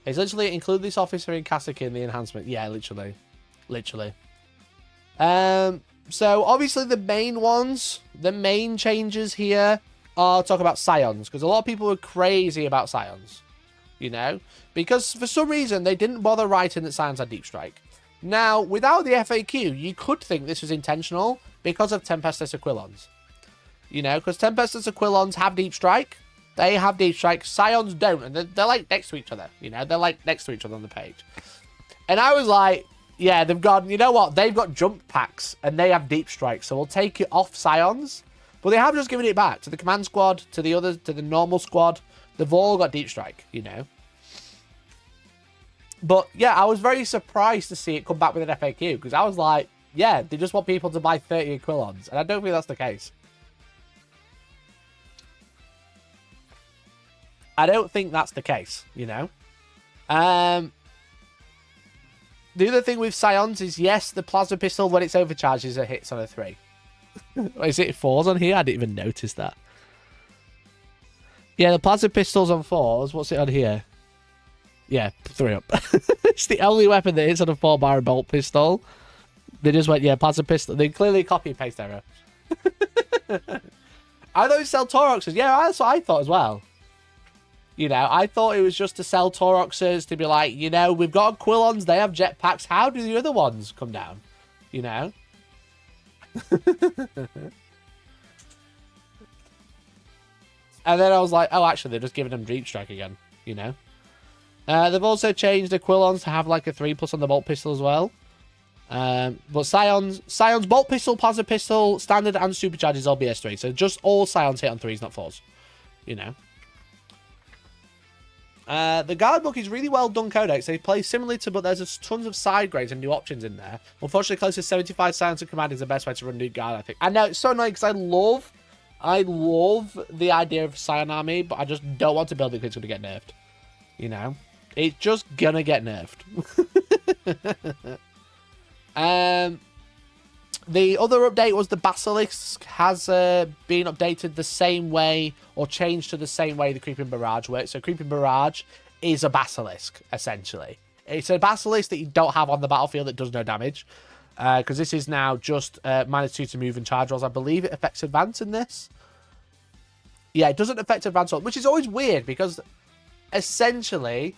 A: It's literally include this officer in Kasich in the enhancement. Yeah, literally. Literally. So, obviously the main ones, the main changes here are talk about Scions. Because a lot of people were crazy about Scions. You know? Because for some reason, they didn't bother writing that Scions had Deep Strike. Now, without the FAQ, you could think this was intentional because of Tempestus Aquilons. You know, because Tempestus Aquilons have Deep Strike. They have Deep Strike. Scions don't. And they're like next to each other. You know, they're like next to each other on the page. And I was like, yeah, they've got, you know what? They've got jump packs and they have Deep Strike. So we'll take it off Scions. But they have just given it back to the command squad, to the others, to the normal squad. They've all got Deep Strike, you know. But, yeah, I was very surprised to see it come back with an FAQ. Because I was like, yeah, they just want people to buy 30 Aquilons. And I don't think that's the case. I don't think that's the case, you know. The other thing with Scions is, yes, the plasma pistol, when it's overcharged, is a hits on a 3. Is it 4s on here? I didn't even notice that. Yeah, the plasma pistol's on 4s. What's it on here? Yeah, 3 up. It's the only weapon that hits on a 4-bar bolt pistol. They just went, yeah, plasma pistol. They clearly copy and paste error. I thought it sell Tauroxes. Yeah, that's what I thought as well. You know, I thought it was just to sell Tauroxes, to be like, you know, we've got Aquilons, they have jetpacks. How do the other ones come down? You know? And then I was like, oh, actually, they're just giving them Deep Strike again, you know? They've also changed the Aquilons to have like a 3+ on the bolt pistol as well. But Scions bolt pistol, plasma pistol, standard and supercharges all BS3. So just all Scions hit on 3s, not 4s. You know? The guard book is really well done codex. They play similarly to, but there's tons of side grades and new options in there. Unfortunately, close to 75 Scions and command is the best way to run new guard, I think. I know, it's so annoying because I love the idea of Scion army, but I just don't want to build it because it's going to get nerfed. You know? It's just gonna get nerfed. The other update was the Basilisk has been updated the same way, or changed to the same way the Creeping Barrage works. So Creeping Barrage is a Basilisk, essentially. It's a Basilisk that you don't have on the battlefield that does no damage. Because this is now just -2 to move and charge rolls. I believe it affects advance in this. Yeah, it doesn't affect advance rolls, which is always weird, because essentially...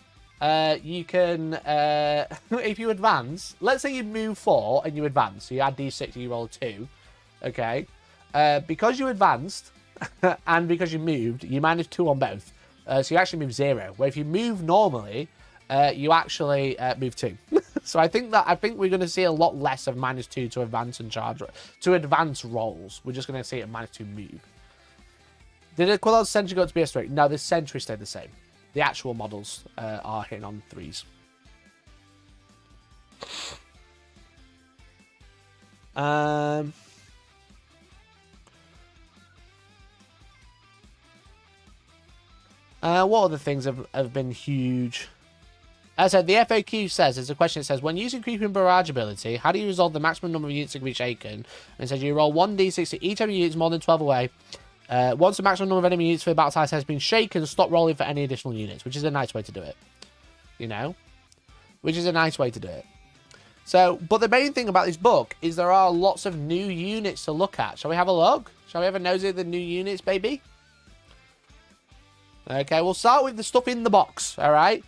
A: you can, if you advance, let's say you move 4 and you advance, so you add d6 and you roll 2, okay? Because you advanced and because you moved, you -2 on both, so you actually move 0. Where if you move normally, you actually move 2. So I think we're going to see a lot less of -2 to advance and charge, to advance rolls. We're just going to see a -2 move. Did Aquilon Sentry go to BS3? No, the Sentry stayed the same. The actual models are hitting on 3s. What other things have been huge? As I said, the FAQ says, there's a question that says, when using Creeping Barrage ability, how do you resolve the maximum number of units that can be shaken? And it says you roll 1d6 to each time you use more than 12 away. Once the maximum number of enemy units for the battle size has been shaken, stop rolling for any additional units, which is a nice way to do it. You know? Which is a nice way to do it. So, but the main thing about this book is there are lots of new units to look at. Shall we have a look? Shall we have a nosy at the new units, baby? Okay, we'll start with the stuff in the box, all right?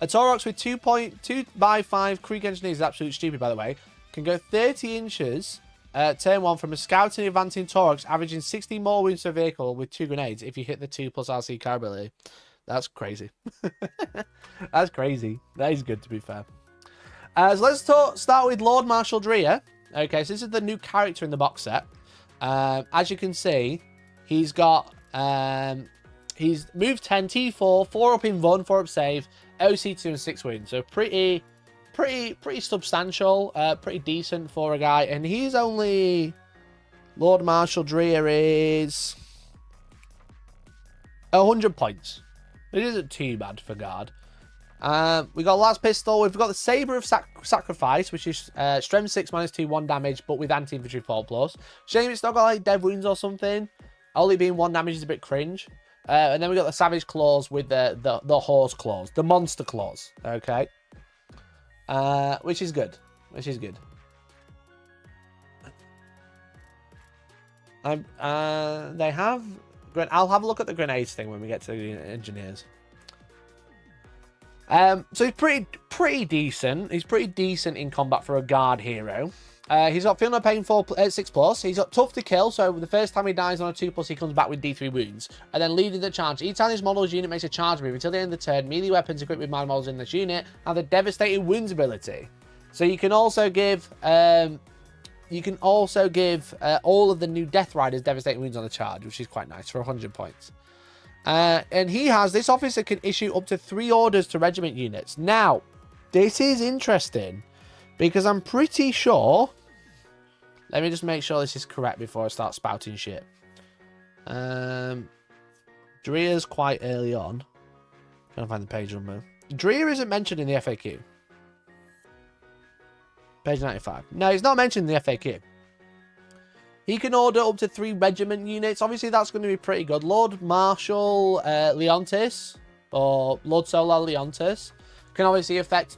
A: A Taurox with 2.2x5 Krieg Engineers is absolutely stupid, by the way. Can go 30 inches, turn 1 from a scouting advancing Taurox, averaging 60 more wounds per vehicle with 2 grenades if you hit the 2+ RC car ability. That's crazy. That's crazy. That is good, to be fair. So let's start with Lord Marshal Dreer. Okay, so this is the new character in the box set. As you can see, he's got... he's moved 10, T4, 4 up in Run, 4 up Save, OC2 and 6 wounds. So pretty substantial, pretty decent for a guy. And he's only... Lord Marshal Dreer is... 100 points. It isn't too bad for guard. We got Last Pistol. We've got the Sabre of Sacrifice, which is Strength 6 -2, 1 damage, but with anti-infantry 4+. Shame it's not got like dead wounds or something. Only being 1 damage is a bit cringe. And then we got the Savage Claws with the Horse Claws, the Monster Claws. Okay, which is good. Which is good. They have. I'll have a look at the grenades thing when we get to the engineers. So he's pretty decent. He's pretty decent in combat for a guard hero. He's got Feel No Pain 6+. He's got Tough to Kill, so the first time he dies on a 2+, he comes back with D3 wounds. And then Leading the Charge. Each time this model's unit makes a charge move until the end of the turn, melee weapons equipped with my models in this unit have the Devastating Wounds ability. So you can also give all of the new Death Riders Devastating Wounds on the charge, which is quite nice for 100 points. And he has, this officer can issue up to 3 orders to regiment units. Now, this is interesting because I'm pretty sure, let me just make sure this is correct before I start spouting shit. Dreer's quite early on. Trying to find the page number. Dreer isn't mentioned in the FAQ. Page 95. No, he's not mentioned in the FAQ. He can order up to 3 regiment units. Obviously, that's going to be pretty good. Lord Marshal Leontis, or Lord Solar Leontis, can obviously affect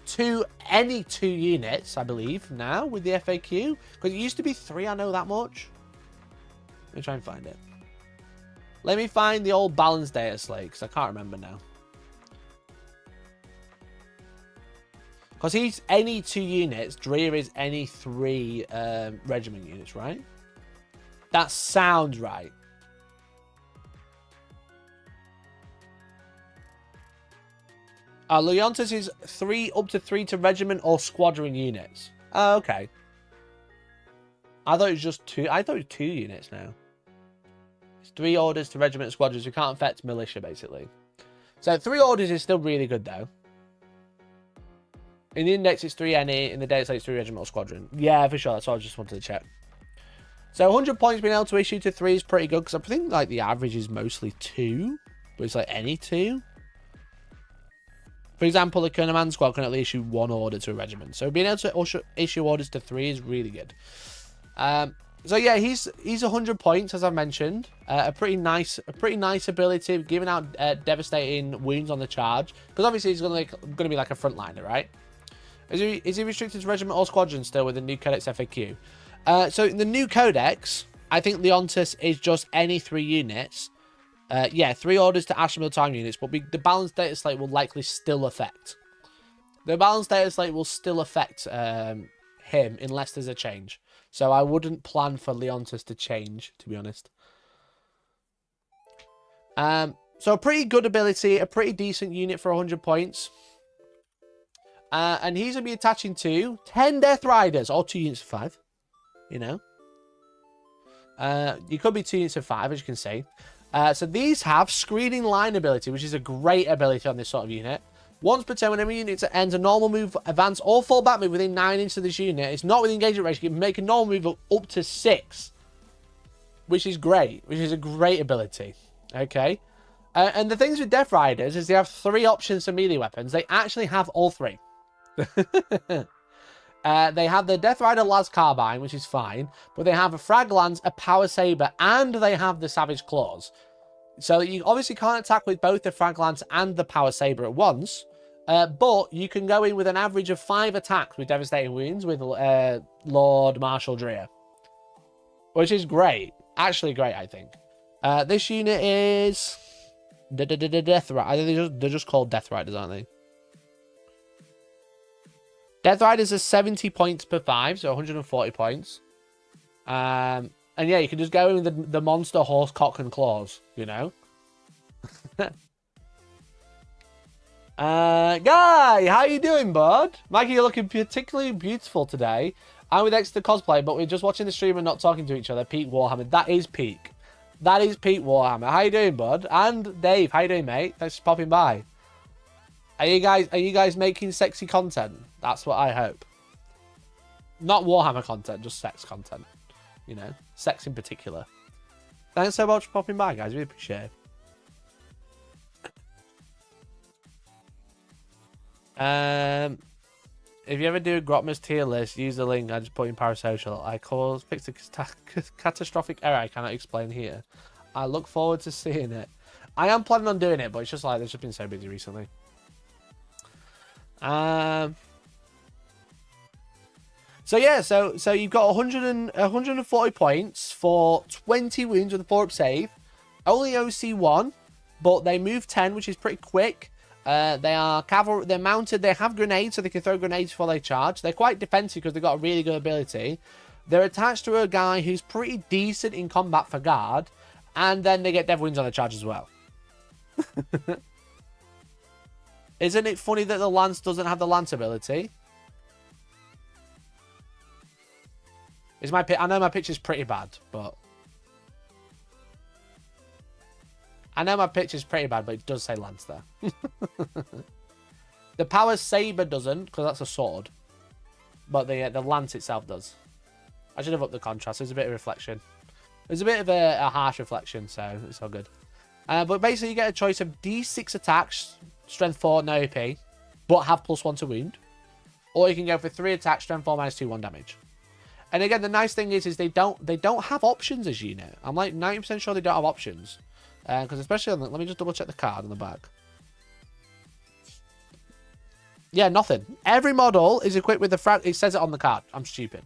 A: any 2 units, I believe, now with the FAQ. Because it used to be 3, I know that much. Let me try and find it. Let me find the old balance data slate, because I can't remember now. Because he's any 2 units, Dreer is any 3 regiment units, right? That sounds right. Leontis is up to 3 to regiment or squadron units. Oh, okay. I thought it was just 2. I thought it was 2 units now. It's 3 orders to regiment and squadrons. You can't affect militia, basically. So 3 orders is still really good, though. In the index, it's 3 any. In the data, it's 3 regiment or squadron. Yeah, for sure. That's what I just wanted to check. So 100 points being able to issue to 3 is pretty good, because I think like the average is mostly 2, but it's like any 2. For example, the command squad can only issue 1 order to a regiment, so being able to issue orders to 3 is really good. So yeah, he's 100 points, as I mentioned. A pretty nice ability, giving out devastating wounds on the charge, because obviously he's going to be like a frontliner, right? Is he restricted to regiment or squadron still with the new Codex FAQ? So in the new Codex, I think Leontis is just any 3 units. Yeah, 3 orders to Astra Militarum units, but the balanced data slate will likely still affect. The balanced data slate will still affect him unless there's a change. So I wouldn't plan for Leontis to change, to be honest. So a pretty good ability, a pretty decent unit for 100 points. And he's going to be attaching to 10 Death Riders, or 2 units of 5. You know, you could be 2 units of 5, as you can see. So these have Screening Line ability, which is a great ability on this sort of unit. Once per turn, whenever a unit ends a normal move, advance, or fall back move within 9 inches of this unit, it's not with engagement ratio, you can make a normal move up to 6, which is great, which is a great ability. Okay, and the things with Death Riders is they have 3 options for melee weapons. They actually have all 3. They have the Death Rider Las Carbine, which is fine, but they have a Frag Lance, a Power Saber, and they have the Savage Claws. So you obviously can't attack with both the Frag Lance and the Power Saber at once. But you can go in with an average of 5 attacks with Devastating Wounds with Lord Marshal Dreer. Which is great. Actually great, I think. This unit is... Death Riders. I think they're just called Death Riders, aren't they? Death Riders are 70 points per 5, so 140 points. And yeah, you can just go in with the monster horse, cock and claws, you know? Guy, how you doing, bud? Mikey, you're looking particularly beautiful today. I'm with Exeter Cosplay, but we're just watching the stream and not talking to each other. Peak Warhammer. That is peak. That is Pete Warhammer. How you doing, bud? And Dave, how you doing, mate? Thanks for popping by. Are you guys making sexy content? That's what I hope. Not Warhammer content, just sex content. You know, sex in particular. Thanks so much for popping by, guys. Really appreciate it. If you ever do a Grotma's tier list, use the link I just put in Parasocial. I fixed a catastrophic error I cannot explain here. I look forward to seeing it. I am planning on doing it, but it's just like, they've just been so busy recently. So yeah, so you've got 140 points for 20 wounds with a 4-up save. Only OC 1, but they move 10, which is pretty quick. They are cavalry. They're mounted. They have grenades, so they can throw grenades before they charge. They're quite defensive because they've got a really good ability. They're attached to a guy who's pretty decent in combat for guard, and then they get Dev Wounds on the charge as well. Isn't it funny that the Lance doesn't have the Lance ability? I know my picture's pretty bad, but... I know my picture's pretty bad, but it does say Lance there. The Power Saber doesn't, because that's a sword. But the Lance itself does. I should have upped the contrast. There's a bit of reflection. There's a bit of a harsh reflection, so it's all good. But basically, you get a choice of D6 attacks, strength 4, no AP, but have +1 to wound. Or you can go for 3 attacks, strength 4, -2, 1 damage. And again, the nice thing is they don't have options as you know. I'm like 90% sure they don't have options. Because especially on the, let me just double check the card on the back. Yeah, nothing. Every model is equipped with the frag. It says it on the card. I'm stupid.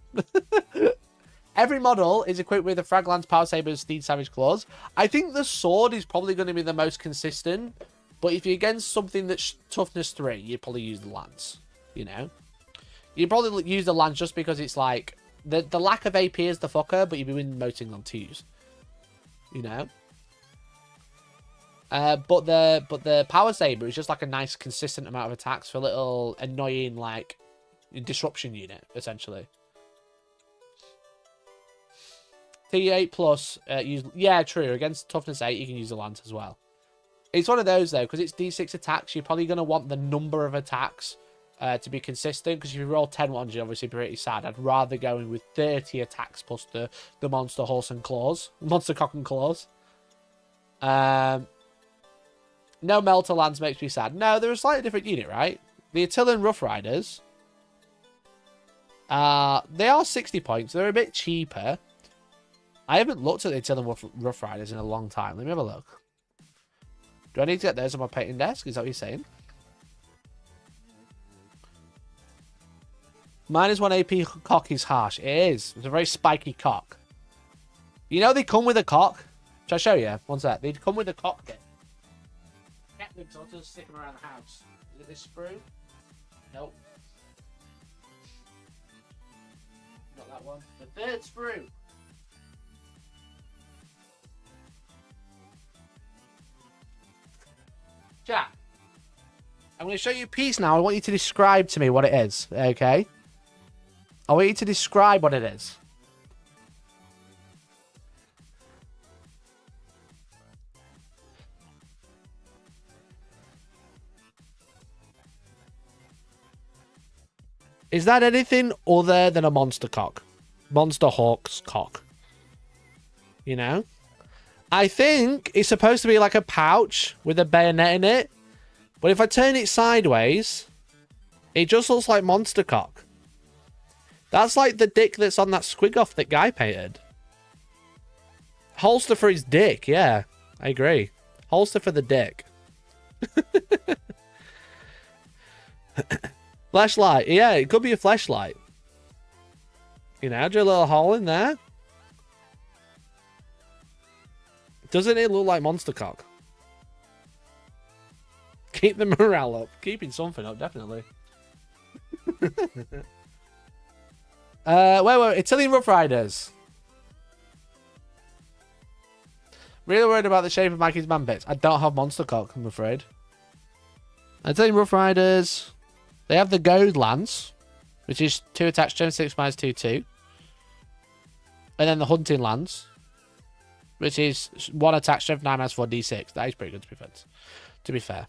A: Every model is equipped with the Frag Lance, Power Saber, Steed, Savage Claws. I think the sword is probably going to be the most consistent. But if you're against something that's toughness 3, you'd probably use the Lance. You know, you'd probably use the Lance just because it's like the lack of AP is the fucker, but you'd be winning most things on 2s. You know. But the Power Saber is just like a nice consistent amount of attacks for a little annoying like disruption unit essentially. T8 plus yeah, true, against toughness 8 you can use the Lance as well. It's one of those though, because it's D6 attacks, you're probably going to want the number of attacks to be consistent, because if you roll 10 ones you're obviously pretty sad. I'd rather go in with 30 attacks plus the monster horse and claws, monster cock and claws. No Melter Lance makes me sad. No, they're a slightly different unit, right? The Attilan Rough Riders. They are 60 points. They're a bit cheaper. I haven't looked at the Attilan Rough Riders in a long time. Let me have a look. Do I need to get those on my painting desk? Is that what you're saying? -1 AP cock is harsh. It is. It's a very spiky cock. You know they come with a cock? Shall I show you? One sec. They come with a cock kit. So I'll just stick them around the house. Is it this sprue? Nope. Not that one. The 3rd sprue. Chat. I'm going to show you a piece now. I want you to describe to me what it is. Okay? I want you to describe what it is. Is that anything other than a monster cock? Monster hawk's cock. You know? I think it's supposed to be like a pouch with a bayonet in it. But if I turn it sideways, it just looks like monster cock. That's like the dick that's on that squig off that Guy painted. Holster for his dick, yeah. I agree. Holster for the dick. Flashlight. Yeah, it could be a flashlight. You know, do a little hole in there. Doesn't it look like monster cock? Keep the morale up. Keeping something up, definitely. Wait. Italian Rough Riders. Really worried about the shape of Mikey's man bits. I don't have monster cock, I'm afraid. Italian Rough Riders. They have the Goad Lance, which is 2 attacks, strength 6 minus 2/2. And then the Hunting Lance, which is 1 attack, strength 9 minus 4d6. That is pretty good, to be fair.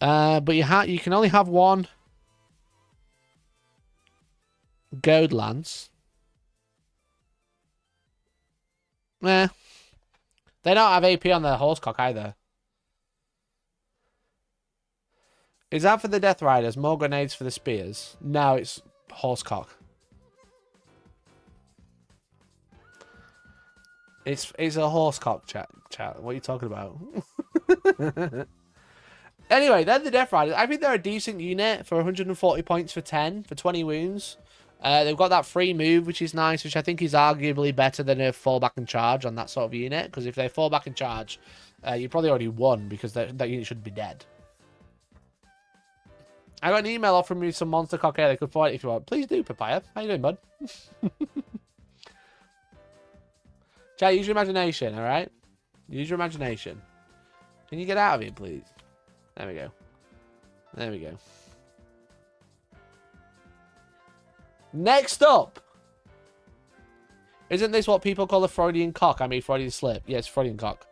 A: But you can only have one Goad Lance. They don't have AP on their horsecock either. Is that for the Death Riders? More grenades for the spears? No, it's horsecock. It's a horsecock, chat. What are you talking about? Anyway, then the Death Riders. I think they're a decent unit for 140 points for 10, for 20 wounds. They've got that free move, which is nice, which I think is arguably better than a fall back and charge on that sort of unit. Because if they fall back and charge, you probably already won because that unit should be dead. I got an email offering me some monster cock here. They could fight if you want. Please do, Papaya. How you doing, bud? Chat, use your imagination, alright? Use your imagination. Can you get out of here, please? There we go. There we go. Next up! Isn't this what people call a Freudian cock? I mean, Freudian slip. Yes, Freudian cock.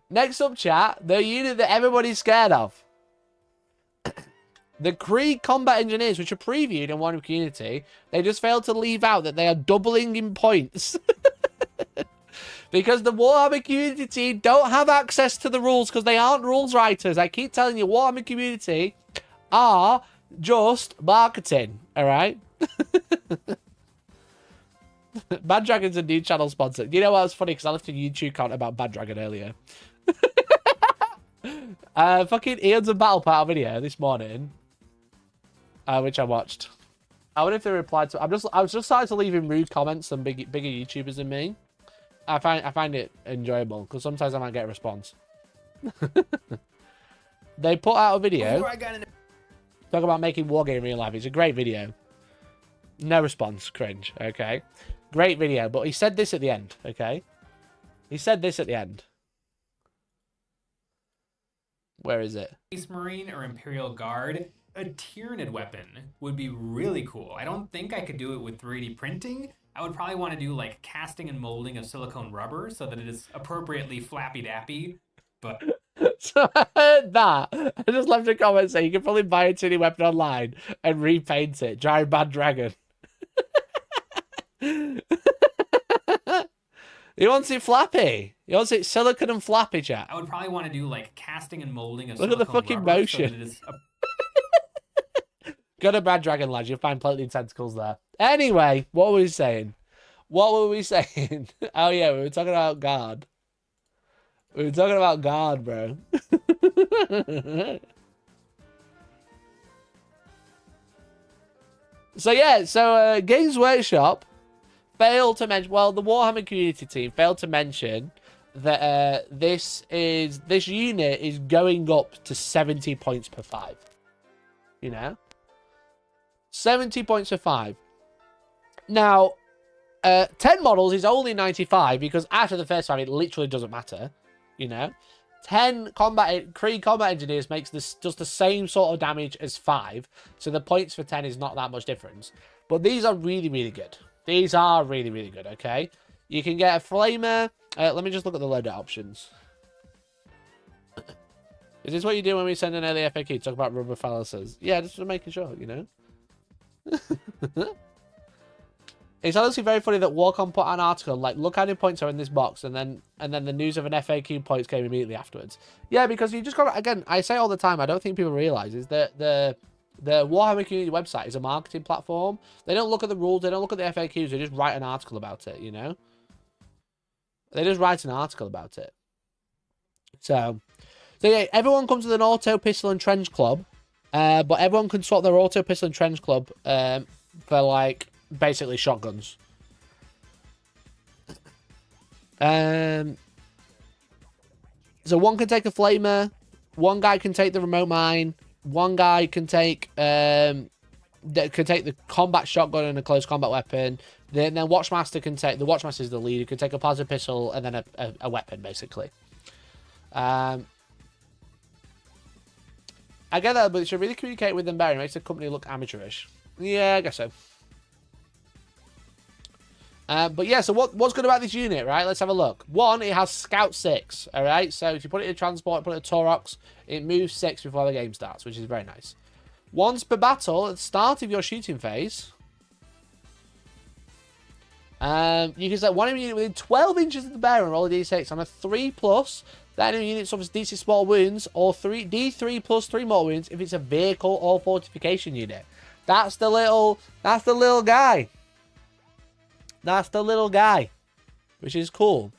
A: Next up, chat, the unit that everybody's scared of. The Krieg Combat Engineers, which are previewed in Wargaming Community, they just failed to leave out that they are doubling in points. Because the Warhammer Community team don't have access to the rules because they aren't rules writers. I keep telling you, Warhammer Community are just marketing, alright? Bad Dragon's a new channel sponsor. You know what was funny? Because I left a YouTube comment about Bad Dragon earlier. Fucking Eons of Battle Part video this morning. Which I watched. I wonder if they replied to. I was just starting to leave in rude comments than bigger YouTubers than me. I find it enjoyable because sometimes I might get a response. They put out a video talk about making Wargaming real life. It's a great video. No response, cringe. Okay, great video. But he said this at the end. Okay, he said this at the end. Where is it?
D: Space Marine or Imperial Guard, a Tyranid weapon would be really cool. I don't think I could do it with 3D printing. I would probably want to do like casting and molding of silicone rubber so that it is appropriately flappy-dappy. But
A: so I heard that. I just left a comment saying you can probably buy a 2D weapon online and repaint it. Giant Bad Dragon. He wants it flappy. He wants it silicone and flappy, chat.
D: I would probably want to do like casting and molding of
A: Look at the fucking motion.
D: So that it is
A: Go to Bad Dragon, lads. You'll find plenty of tentacles there. Anyway, what were we saying? Oh, yeah, we were talking about guard. We were talking about guard, bro. So Games Workshop failed to mention, well, the Warhammer community team failed to mention that this unit is going up to 70 points per 5. You know? 70 points per 5. Now, 10 models is only 95 because after the first 5, it literally doesn't matter. You know? 10 Krieg Combat Engineers makes does the same sort of damage as 5. So the points for 10 is not that much difference. But these are really, really good. These are really, really good, okay? You can get a Flamer. Let me just look at the loadout options. Is this what you do when we send an early FAQ? Talk about rubber phalluses. Yeah, just making sure, you know? It's honestly very funny that Warcom put an article like, look how many points are in this box, and then the news of an FAQ points came immediately afterwards. Yeah, because you just got, again, I say all the time, I don't think people realize is that the Warhammer community website is a marketing platform. They don't look at the rules, they don't look at the FAQs, they just write an article about it, you know? They just write an article about it. So yeah, everyone comes with an auto pistol and trench club, but everyone can swap their auto pistol and trench club for like basically shotguns. So one can take a flamer, one guy can take the remote mine, one guy can take the combat shotgun and a close combat weapon. Then Watchmaster can take the Watchmaster is the leader, can take a plasma pistol and then a weapon basically. I get that, but it should really communicate with them better. It makes the company look amateurish. Yeah, I guess so. But yeah, so what's good about this unit, right? Let's have a look. One, it has Scout 6, all right? So if you put it in transport, put it in Torox, it moves 6 before the game starts, which is very nice. Once per battle, at the start of your shooting phase, you can select one enemy unit within 12 inches of the bearer and roll a d6. On a 3+, that enemy unit suffers DC small wounds or D3 plus 3 more wounds if it's a vehicle or fortification unit. That's the little guy. That's the little guy, which is cool.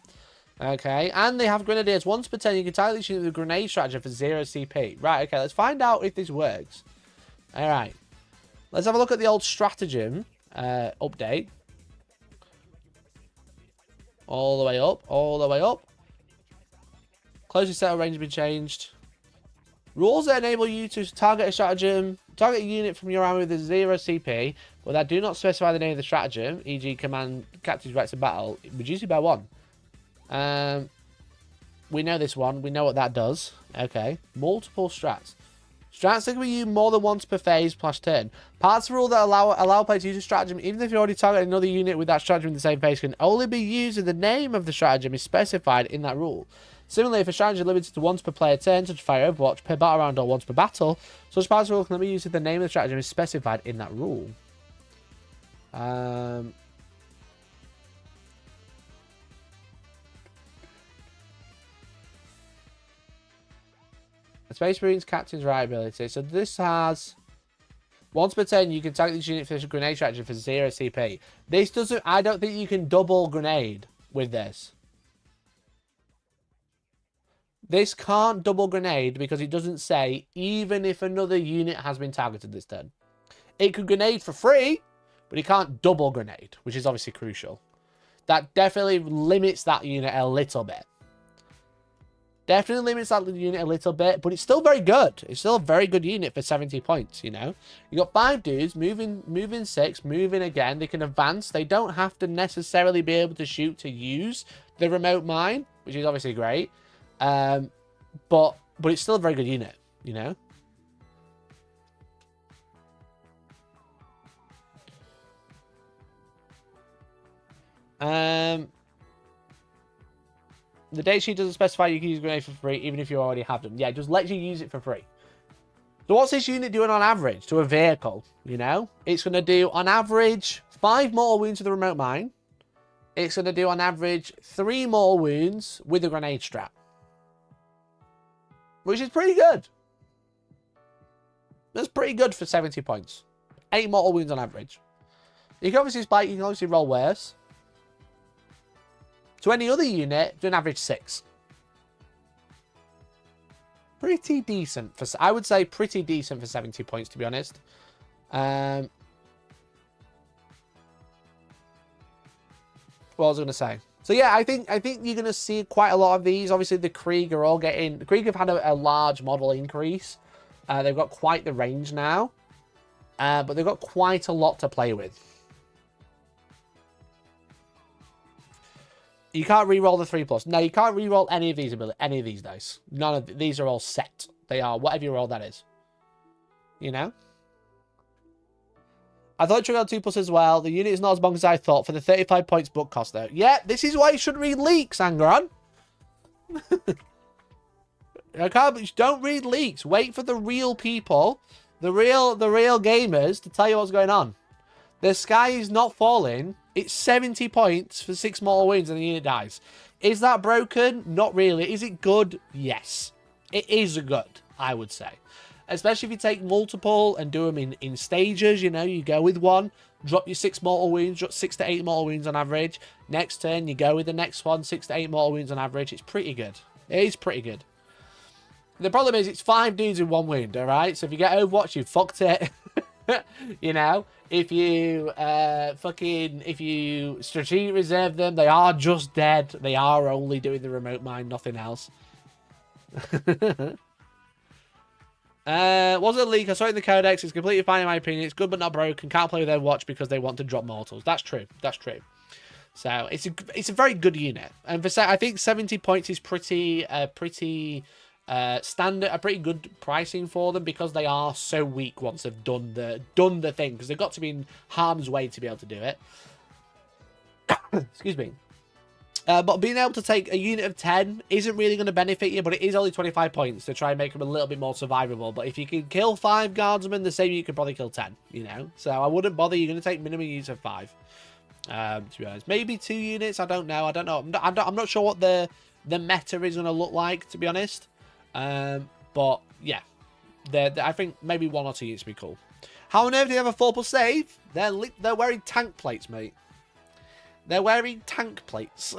A: Okay, and they have grenadiers. Once per turn, you can target this unit with a grenade stratagem for 0 CP. Right, okay, let's find out if this works. All right, let's have a look at the old stratagem update. All the way up, all the way up. Closest set of range has been changed. Rules that enable you to target a stratagem, target a unit from your army with a 0 CP, but that do not specify the name of the stratagem, e.g. command captain's rights of battle, reduce it by 1. We know this one. We know what that does. Okay. Multiple strats. Strats that can be used more than once per phase plus turn. Parts of the rule that allow players to use a stratagem, even if you already target another unit with that stratagem in the same phase, can only be used if the name of the stratagem is specified in that rule. Similarly, if a strategy is limited to once per player turn, such as Fire Overwatch, per battle round, or once per battle, such parts of the rule can only be used if the name of the stratagem is specified in that rule. Space Marine's Captain's Right ability. So this has... Once per turn, you can target this unit for a grenade stratagem for 0 CP. This doesn't... I don't think you can double grenade with this. This can't double grenade because it doesn't say even if another unit has been targeted this turn. It could grenade for free, but it can't double grenade, which is obviously crucial. That definitely limits that unit a little bit. Definitely limits that unit a little bit, but it's still very good. It's still a very good unit for 70 points, you know. You got 5 dudes, moving 6, moving again. They can advance. They don't have to necessarily be able to shoot to use the remote mine, which is obviously great. But it's still a very good unit, you know. The date sheet doesn't specify you can use grenades for free, even if you already have them. Yeah, it just lets you use it for free. So what's this unit doing on average to a vehicle, you know? It's going to do, on average, 5 mortal wounds with the remote mine. It's going to do, on average, 3 mortal wounds with a grenade strap. Which is pretty good. That's pretty good for 70 points. 8 mortal wounds on average. You can obviously spike, you can obviously roll worse. To any other unit, do an average 6. Pretty decent. I would say pretty decent for 70 points, to be honest. What was I going to say? So yeah, I think you're going to see quite a lot of these. Obviously, the Krieg are all getting... The Krieg have had a large model increase. They've got quite the range now. But they've got quite a lot to play with. You can't re-roll the 3+. No, you can't re-roll any of these dice. None of these are all set. They are whatever you roll, that is. You know? I thought it triggered 2+ as well. The unit is not as bonkers as I thought for the 35 points book cost, though. Yeah, this is why you should read leaks, Angron. Don't read leaks. Wait for the real people, the real gamers to tell you what's going on. The sky is not falling. It's 70 points for 6 mortal wounds and the unit dies. Is that broken? Not really. Is it good? Yes. It is good, I would say. Especially if you take multiple and do them in stages, you know, you go with one, drop your 6 mortal wounds, drop 6 to 8 mortal wounds on average. Next turn, you go with the next one, 6 to 8 mortal wounds on average. It's pretty good. It is pretty good. The problem is it's 5 dudes in 1 wound, alright? So if you get Overwatch, you fucked it. You know? If you if you strategic reserve them, they are just dead. They are only doing the remote mine, nothing else. Was it a leak? I saw it in the Codex. It's completely fine in my opinion. It's good but not broken. Can't play with Overwatch because they want to drop mortals. That's true. That's true. So it's a very good unit. And for I think 70 points is pretty standard, a pretty good pricing for them because they are so weak once they've done the thing, because they've got to be in harm's way to be able to do it. Excuse me. But being able to take a unit of 10 isn't really going to benefit you, but it is only 25 points to try and make them a little bit more survivable. But if you can kill 5 guardsmen, the same you could probably kill 10, you know? So I wouldn't bother. You're going to take minimum units of 5. To be honest, maybe 2 units. I don't know. I'm not sure what the meta is going to look like, to be honest. But yeah, I think maybe 1 or 2 units would be cool. How on earth do you have a 4+ save? They're wearing tank plates, mate. They're wearing tank plates.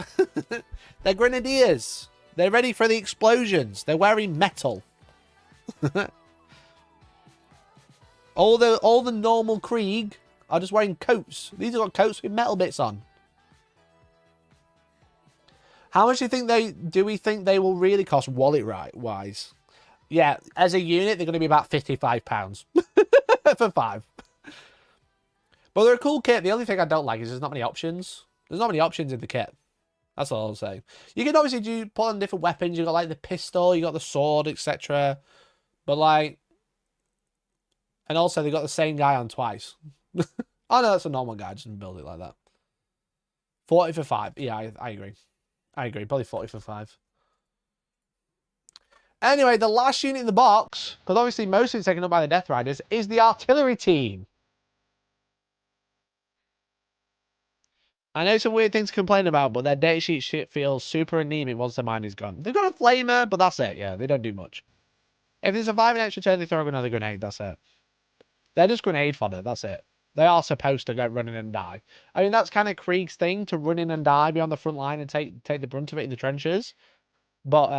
A: They're grenadiers. They're ready for the explosions. They're wearing metal. all the normal Krieg are just wearing coats. These have got coats with metal bits on. How much do we think they will really cost wallet wise? Yeah, as a unit, they're going to be about £55 for 5. But they're a cool kit. The only thing I don't like is there's not many options. There's not many options in the kit. That's all I'll say. You can obviously put on different weapons. You've got like the pistol, you got the sword, etc. But like, and also they got the same guy on twice. Oh no, that's a normal guy. Just build it like that. 40 for 5. Yeah, I agree. I agree. Probably 40 for 5. Anyway, the last unit in the box, because obviously most of it's taken up by the Death Riders, is the artillery team. I know some weird things to complain about, but their datasheet shit feels super anemic once the mine is gone. They've got a flamer, but that's it. Yeah, they don't do much. If they survive an extra turn, they throw another grenade. That's it. They're just grenade fodder. That's it. They are supposed to go run in and die. I mean, that's kind of Krieg's thing, to run in and die, be on the front line and take the brunt of it in the trenches. But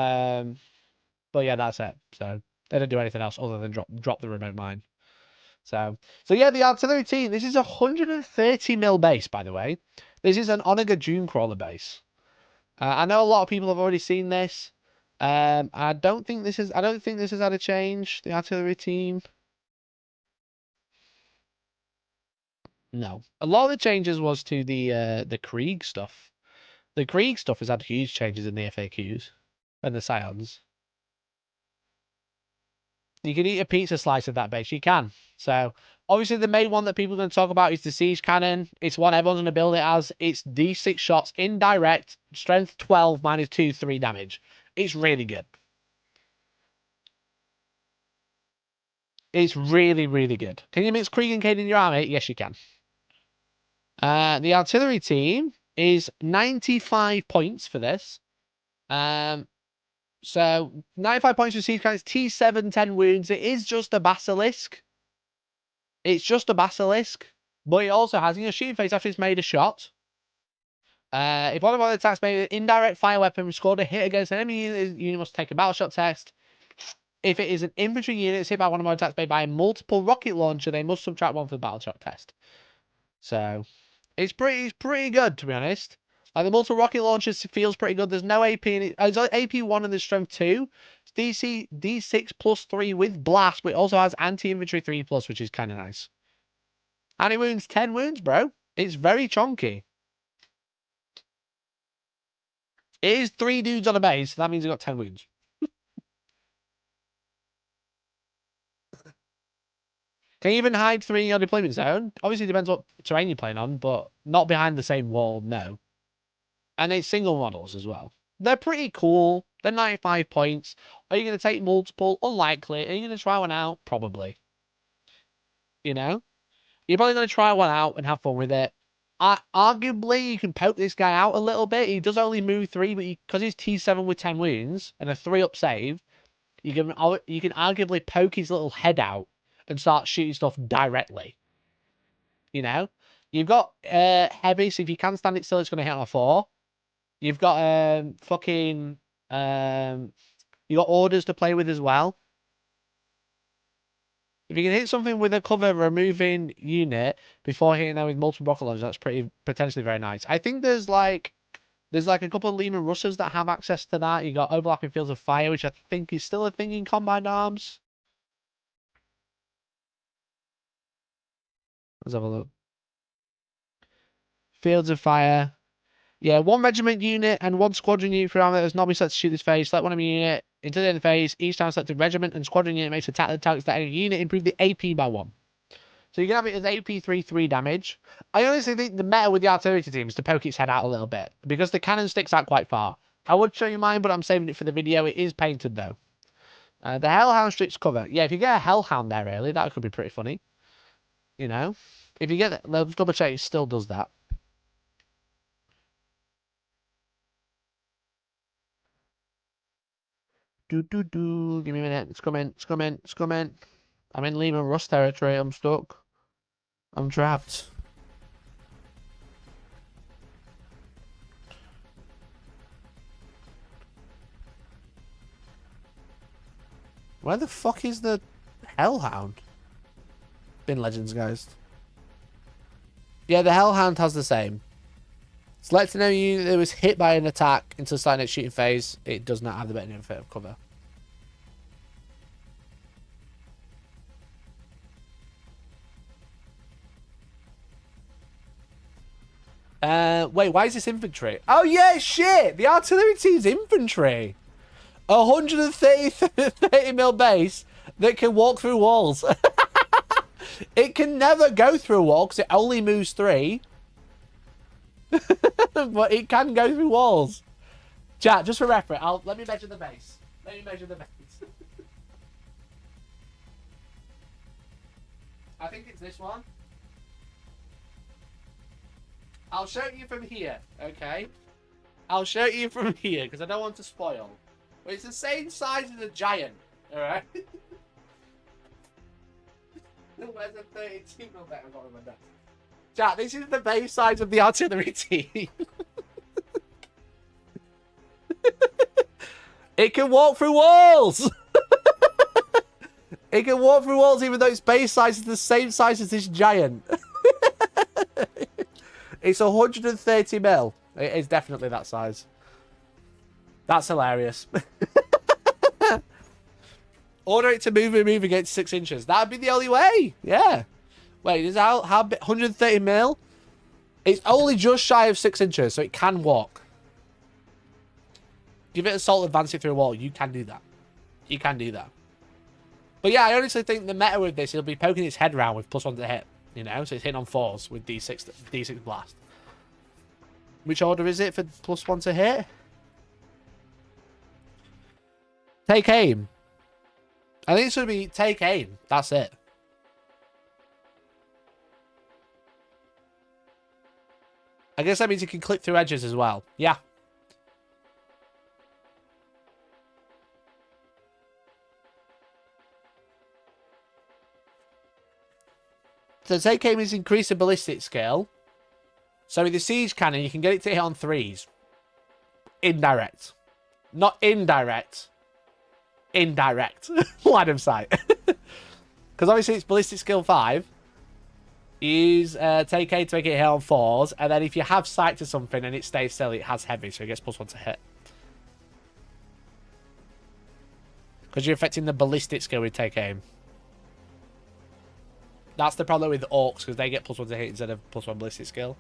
A: yeah, that's it. So they don't do anything else other than drop the remote mine. So yeah, the artillery team. This is a 130 mil base, by the way. This is an Onaga Dunecrawler base. I know a lot of people have already seen this. I don't think this has had a change. The artillery team. No, a lot of the changes was to the Krieg stuff. The Krieg stuff has had huge changes in the FAQs and the Scions. You can eat a pizza slice of that base. You can. So obviously the main one that people are going to talk about is the siege cannon. It's one everyone's going to build it as. It's D6 shots, indirect, strength 12, -2, 3 damage. It's really good. It's really, really good. Can you mix Krieg and Cade in your army? Yes, you can. The artillery team is 95 points for this. So 95 points for siege cannon. It's T7, 10 wounds. It is just a basilisk. It's just a basilisk, but it also has, shooting phase after it's made a shot. If one of the attacks made an indirect fire weapon scored a hit against an enemy unit, the unit must take a battle shot test. If it is an infantry unit that's hit by one of my attacks made by a multiple rocket launcher, they must subtract 1 for the battle shot test. So it's pretty good, to be honest. Like the multiple rocket launcher feels pretty good. There's no AP in it. It's AP 1 and there's strength 2. It's D6 +3 with blast, but it also has anti-infantry 3+, which is kind of nice. And it wounds 10 wounds, bro. It's very chonky. It is 3 dudes on a base, so that means it got 10 wounds. Can you even hide 3 in your deployment zone? Obviously, it depends what terrain you're playing on, but not behind the same wall, no. And it's single models as well. They're pretty cool. They're 95 points. Are you going to take multiple? Unlikely. Are you going to try one out? Probably. You know? You're probably going to try one out and have fun with it. Arguably, you can poke this guy out a little bit. He does only move 3, but because he's T7 with 10 wounds and a 3-up save, you can arguably poke his little head out and start shooting stuff directly. You know? You've got heavy, so if you can stand it still, it's going to hit on a 4. You've got fucking You got orders to play with as well. If you can hit something with a cover removing unit before hitting them with multiple rocket launchers, that's pretty potentially very nice. I think there's like a couple of Lehman Russers that have access to that. You got overlapping fields of fire, which I think is still a thing in combined arms. Let's have a look. Fields of fire. Yeah, 1 regiment unit and 1 squadron unit for armor that has not been set to shoot this phase. Select one of your unit into the end phase. Each time selected regiment and squadron unit makes attack the targets that any unit improve the AP by 1. So you can have it as AP 3 damage. I honestly think the meta with the artillery team is to poke its head out a little bit because the cannon sticks out quite far. I would show you mine, but I'm saving it for the video. It is painted though. The Hellhound strips cover. Yeah, if you get a Hellhound there, really, that could be pretty funny. You know, if you get it, let's double check it still does that. Give me a minute. It's coming. I'm in Lehman Russ territory. I'm stuck. I'm trapped. Where the fuck is the Hellhound? Bin Legends, guys. Yeah, the Hellhound has the same. Select an enemy unit that was hit by an attack until starting its shooting phase. It does not have the benefit of cover. Wait, why is this infantry? Oh yeah, shit! The artillery team's infantry. 130 mil base that can walk through walls. It can never go through a wall because it only moves 3. But it can go through walls. Chat, just for reference, let me measure the base. I think it's this one. I'll show you from here, okay? I'll show you from here because I don't want to spoil. But it's the same size as a giant, alright? Where's the 32 mil better on my desk? Chat, this is the base size of the artillery team. It can walk through walls! It can walk through walls even though its base size is the same size as this giant. It's 130 mil. It is definitely that size. That's hilarious. Order it to move against 6 inches. That'd be the only way. Yeah. Wait, is how big? 130 mil? It's only just shy of 6 inches, so it can walk. Give it assault, advance it through a wall. You can do that. You can do that. But yeah, I honestly think the meta with this, it'll be poking its head around with +1 to hit. You know, so it's hitting on 4s with D6 blast. Which order is it for +1 to hit? Take aim. I think it's going to be take aim. That's it. I guess that means you can clip through edges as well. Yeah. So take aim is increase the ballistic scale. So with the siege cannon, you can get it to hit on 3s. Indirect. Not indirect. Indirect. Line of sight. Because obviously it's ballistic skill 5. Use take aim to make it hit on 4s. And then if you have sight to something and it stays still, it has heavy. So it gets +1 to hit. Because you're affecting the ballistic skill with take aim. That's the problem with orcs, because they get +1 to hit instead of +1 ballistic skill.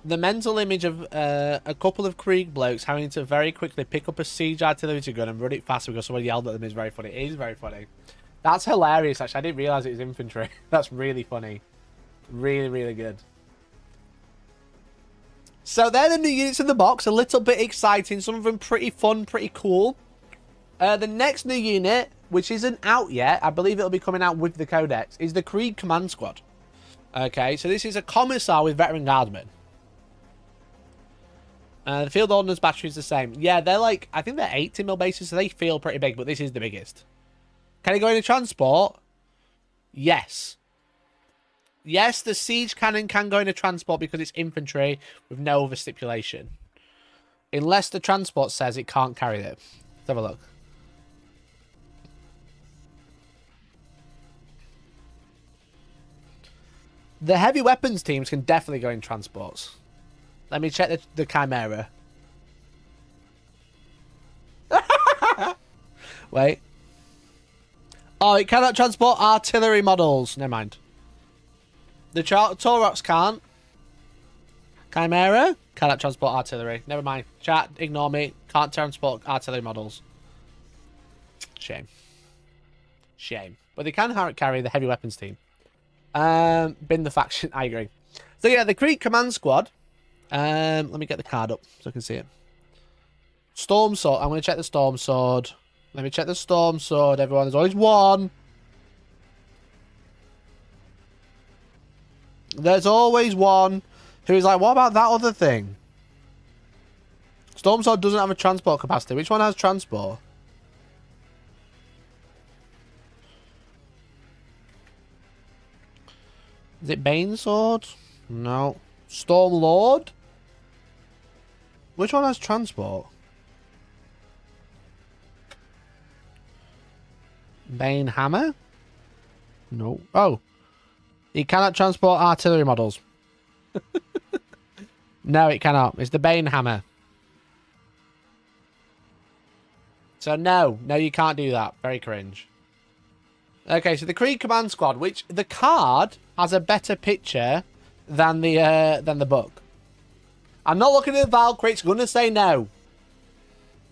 A: The mental image of a couple of Krieg blokes having to very quickly pick up a siege artillery gun and run it fast because someone yelled at them is very funny. It is very funny. That's hilarious, actually. I didn't realise it was infantry. That's really funny. Really, really good. So they're the new units in the box. A little bit exciting. Some of them pretty fun, pretty cool. The next new unit, which isn't out yet, I believe it'll be coming out with the Codex, is the Krieg Command Squad. Okay, so this is a Commissar with Veteran Guardsmen. The Field Ordnance Battery is the same. Yeah, they're like, I think they're 80mm bases, so they feel pretty big, but this is the biggest. Can it go into transport? Yes. Yes, the siege cannon can go in a transport because it's infantry with no other stipulation. Unless the transport says it can't carry it. Let's have a look. The heavy weapons teams can definitely go in transports. Let me check the Chimera. Wait. Oh, it cannot transport artillery models. Never mind. The Taurox can't. Chimera cannot transport artillery. Never mind. Chat, ignore me. Can't transport artillery models. Shame. Shame. But they can carry the heavy weapons team. Bin the faction. I agree. So yeah, the Creek Command Squad. Let me get the card up so I can see it. Storm Sword. I'm going to check the Storm Sword. Let me check the Storm Sword, everyone. There's always one. There's always one who's like, what about that other thing? Storm Sword doesn't have a transport capacity. Which one has transport? Is it Bane Sword? No. Storm Lord? Which one has transport? Bane Hammer? No. Oh. It cannot transport artillery models. No, it cannot. It's the Bane Hammer. So no. No, you can't do that. Very cringe. Okay, so the Creed Command Squad, which the card has a better picture than the book. I'm not looking at the Valkyrie. It's going to say no.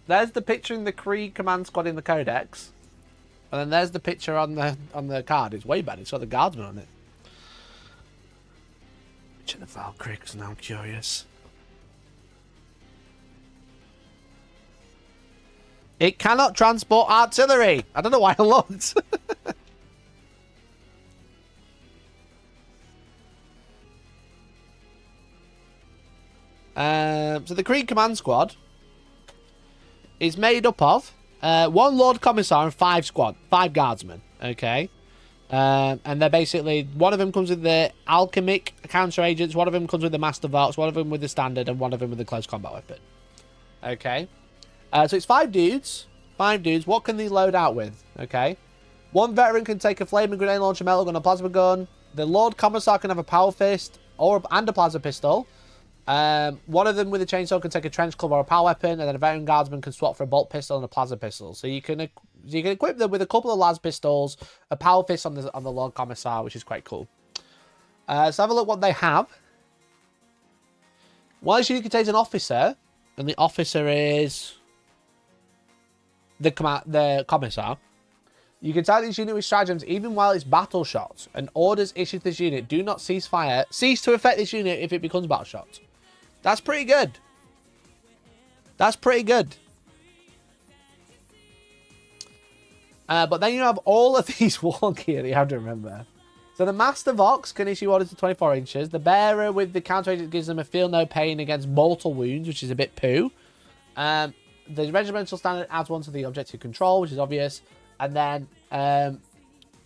A: There's the picture in the Creed Command Squad in the Codex. And then there's the picture on the card. It's way better. It's got the guardsman on it. Check the Valkyrie because now I'm curious. It cannot transport artillery. I don't know why I looked. So the Creed Command Squad is made up of one Lord Commissar and 5 guardsmen. Okay. And they're basically, one of them comes with the alchemic counter agents, one of them comes with the Master Vaults, one of them with the standard, and one of them with the close combat weapon. Okay. So it's 5 dudes. 5 dudes. What can they load out with? Okay. One veteran can take a flaming grenade launcher, metal gun, a plasma gun. The Lord Commissar can have a power fist and a plasma pistol. One of them with a chainsaw can take a trench club or a power weapon, and then a veteran guardsman can swap for a bolt pistol and a plasma pistol. So you can equip them with a couple of las pistols, a power fist on the Lord Commissar, which is quite cool. So have a look what they have. One unit contains an officer, and the officer is the Commissar. You can target this unit with stratagems even while it's battle shot, and orders issued to this unit do not cease fire. Cease to affect this unit if it becomes battle shot. That's pretty good. That's pretty good. But then you have all of these war gear that you have to remember. So the Master Vox can issue orders to 24 inches. The Bearer with the counter agent gives them a feel no pain against mortal wounds, which is a bit poo. The Regimental Standard adds one to the objective control, which is obvious. And then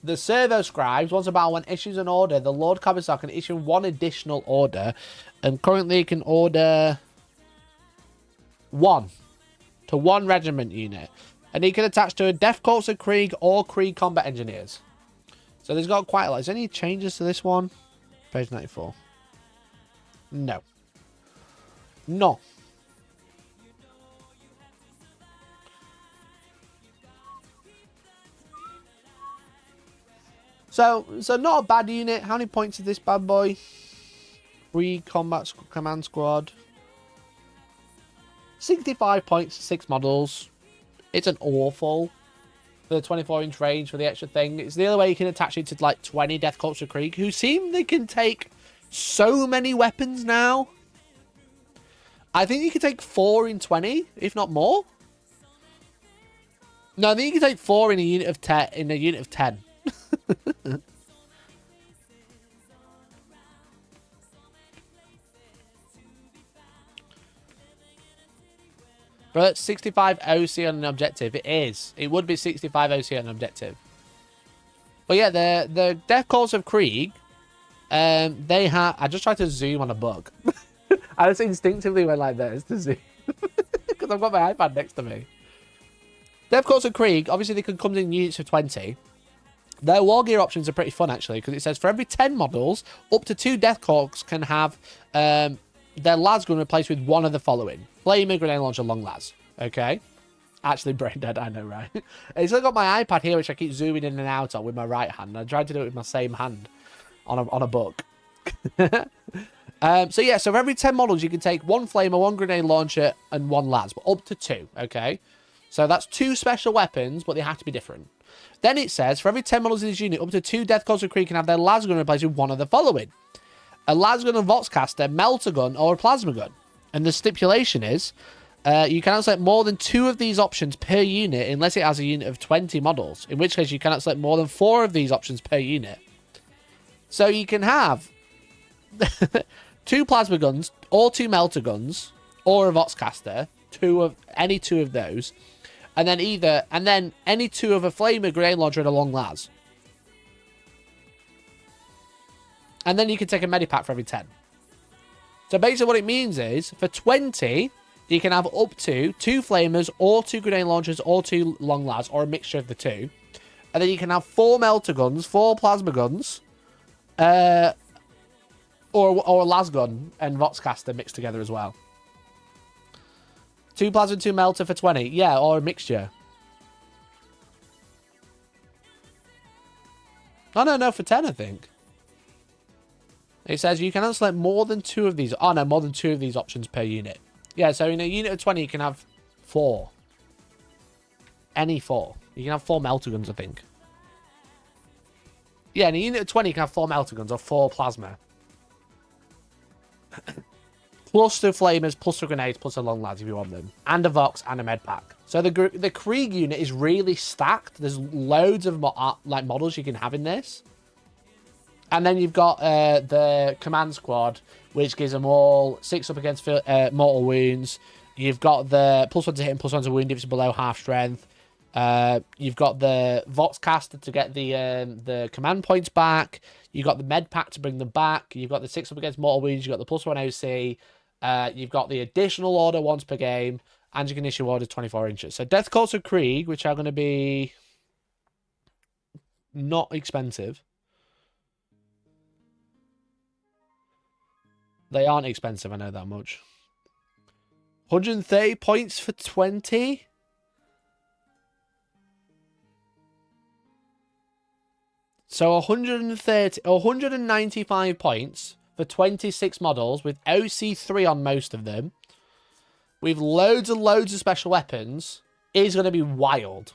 A: the Servo Scribes, once a battle when issues an order, the Lord Commissar can issue one additional order. And currently can order 1 to 1 regiment unit. And he can attach to a Death Corps of Krieg or Krieg Combat Engineers. So there's got quite a lot. Is there any changes to this one? Page 94. No. No. So not a bad unit. How many points is this bad boy? 3 combat command squad. 65 points, 6 models. It's an awful for the 24-inch range for the extra thing. It's the only way you can attach it to like 20 Death Corps of Krieg, who seem they can take so many weapons now. I think you can take 4 in 20, if not more. No, I think you can take 4 in a unit of 10. In a unit of 10. But 65 OC on an objective. It is. It would be 65 OC on an objective. But yeah, the Death Corps of Krieg They have... I just tried to zoom on a book. I just instinctively went like this to zoom. Because I've got my iPad next to me. Death Corps of Krieg, obviously they can come in units of 20. Their war gear options are pretty fun, actually, because it says for every 10 models, up to 2 Death Corps can have their lasgun replaced with one of the following. Flamer, grenade launcher, long las. Okay? Actually, brain dead, I know, right? It's still got my iPad here, which I keep zooming in and out on with my right hand. I tried to do it with my same hand on a book. So yeah, so for every 10 models, you can take 1 flamer, 1 grenade launcher, and 1 las, but up to 2, okay? So that's 2 special weapons, but they have to be different. Then it says, for every 10 models in this unit, up to 2 Death Corps of Krieg can have their lasgun replaced with one of the following. A lasgun, a Voxcaster, melter gun, or a plasma gun. And the stipulation is, you cannot select more than 2 of these options per unit unless it has a unit of 20 models, in which case you cannot select more than 4 of these options per unit. So you can have 2 plasma guns, or 2 melter guns, or a Voxcaster, any 2 of those, and then any 2 of a flamer, grenade launcher, and a long las. And then you can take a medipack for every 10. So basically what it means is, for 20, you can have up to 2 flamers, or 2 grenade launchers, or 2 long las, or a mixture of the 2. And then you can have 4 melter guns, 4 plasma guns, or a las gun and Voxcaster mixed together as well. 2 plasma, 2 melter for 20. Yeah, or a mixture. Oh, no, for 10, I think. It says you cannot select more than 2 of these. Oh, no, more than 2 of these options per unit. Yeah, so in a unit of 20, you can have 4. Any 4. You can have 4 melter guns, I think. Yeah, in a unit of 20, you can have 4 melter guns or 4 plasma. Plus 2 flamers, plus 2 grenades, plus a long las if you want them. And a Vox and a med pack. So the Krieg unit is really stacked. There's loads of models you can have in this. And then you've got the command squad, which gives them all 6 up against mortal wounds. You've got the +1 to hit and +1 to wound if it's below half strength. You've got the Voxcaster to get the command points back. You've got the med pack to bring them back. You've got the 6 up against mortal wounds. You've got the +1 OC. You've got the additional order once per game. And you can issue orders 24 inches. So Death Corps of Krieg, which are going to be not expensive. They aren't expensive, I know that much. 130 points for 20. So 195 points for 26 models with OC3 on most of them. With loads and loads of special weapons is going to be wild.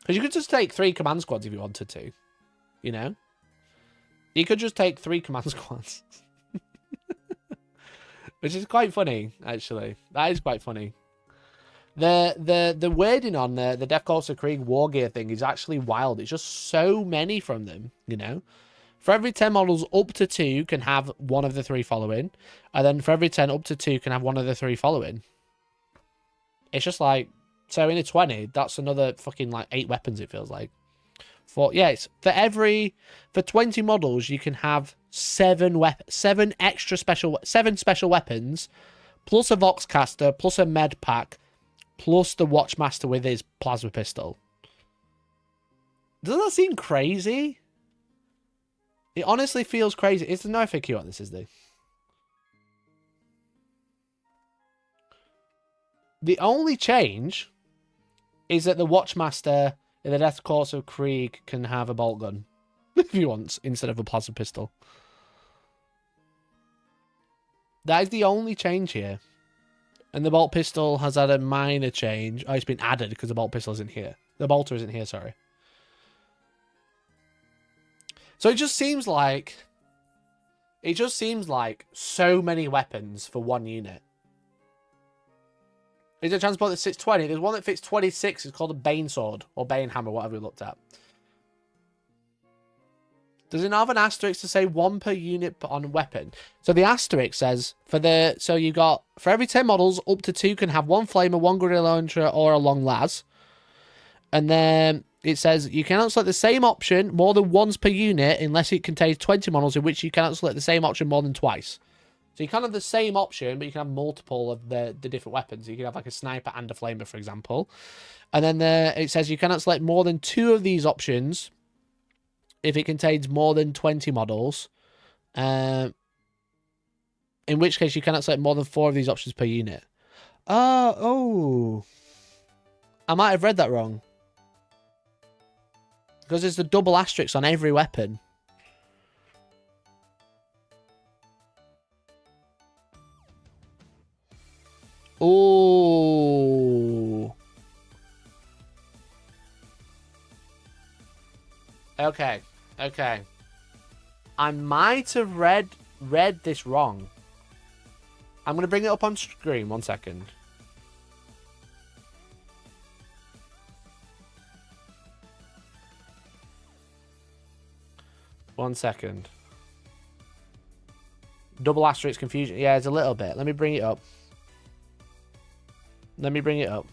A: Because you could just take 3 command squads if you wanted to. You know? You could just take 3 command squads. Which is quite funny, actually. That is quite funny. The wording on the Death Corps of Krieg war gear thing is actually wild. It's just so many from them, you know? For every 10 models, up to 2 can have one of the 3 following. And then for every 10, up to 2 can have one of the 3 following. It's just like... So in a 20, that's another fucking like 8 weapons, it feels like. For 20 models, you can have 7 special weapons, plus a Voxcaster, plus a med pack, plus the Watchmaster with his plasma pistol. Doesn't that seem crazy? It honestly feels crazy. Is there no FAQ on this, is there? The only change is that the Watchmaster in the Death Corps of Krieg can have a bolt gun if he wants, instead of a plasma pistol. That is the only change here. And the bolt pistol has had a minor change. Oh, it's been added because the bolt pistol isn't here. The bolter isn't here, sorry. So it just seems like so many weapons for one unit. Is a transport that fits 20? There's one that fits 26. It's called a Bane Sword or Bane Hammer, whatever we looked at. Does it not have an asterisk to say 1 per unit on weapon? So the asterisk says so you got for every 10 models, up to 2 can have 1 flamer, 1 grenade launcher, or a long las. And then it says you cannot select the same option more than once per unit unless it contains 20 models in which you cannot select the same option more than twice. So you can have the same option, but you can have multiple of the different weapons. You can have like a sniper and a flamer, for example. And then it says you cannot select more than 2 of these options if it contains more than 20 models. In which case you cannot select more than 4 of these options per unit. Oh. I might have read that wrong. Because there's the double asterisk on every weapon. Oh. Okay. Okay. I might have read this wrong. I'm going to bring it up on screen. 1 second. One second. Double asterisk confusion. Yeah, it's a little bit. Let me bring it up. Let me bring it up.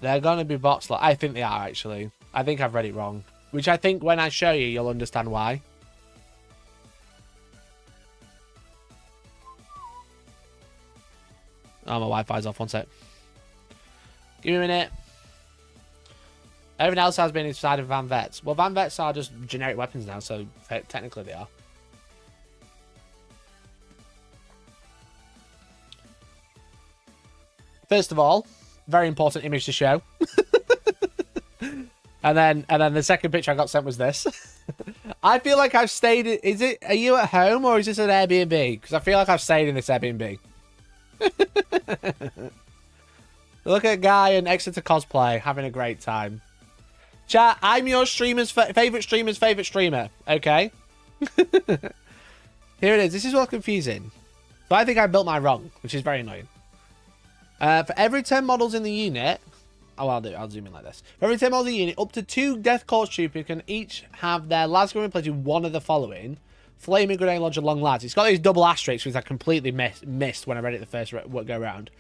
A: They're going to be box lot. I think they are, actually. I think I've read it wrong. Which I think when I show you, you'll understand why. Oh, my Wi-Fi's off. 1 sec. Give me a minute. Everything else has been inside of Van Vets. Well, Van Vets are just generic weapons now, so technically they are. First of all, very important image to show. and then the second picture I got sent was this. I feel like I've stayed. Are you at home or is this an Airbnb? Because I feel like I've stayed in this Airbnb. Look at Guy and Exeter Cosplay having a great time. Chat, I'm your streamer's favorite streamer. Okay. Here it is. This is what's confusing. So I think I built mine wrong, which is very annoying. For every 10 models in the unit... Oh, I'll zoom in like this. For every 10 models in the unit, up to 2 Death Corps troopers can each have their las gun replaced with one of the following. Flaming Grenade Launcher Long Lads. It's got these double asterisks, which I completely missed when I read it the first go round.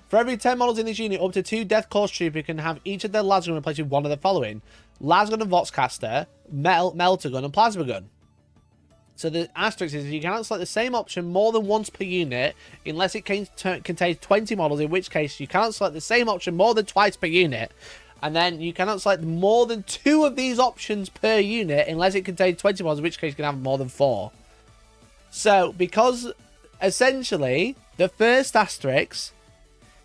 A: For every 10 models in this unit, up to 2 Death Corps troopers can have each of their las gun replaced with one of the following. Las gun and Voxcaster, Melter Gun, and Plasma Gun. So the asterisk is you cannot select the same option more than once per unit unless it contains 20 models, in which case you cannot select the same option more than twice per unit. And then you cannot select more than 2 of these options per unit unless it contains 20 models, in which case you can have more than 4. So, because essentially the first asterisk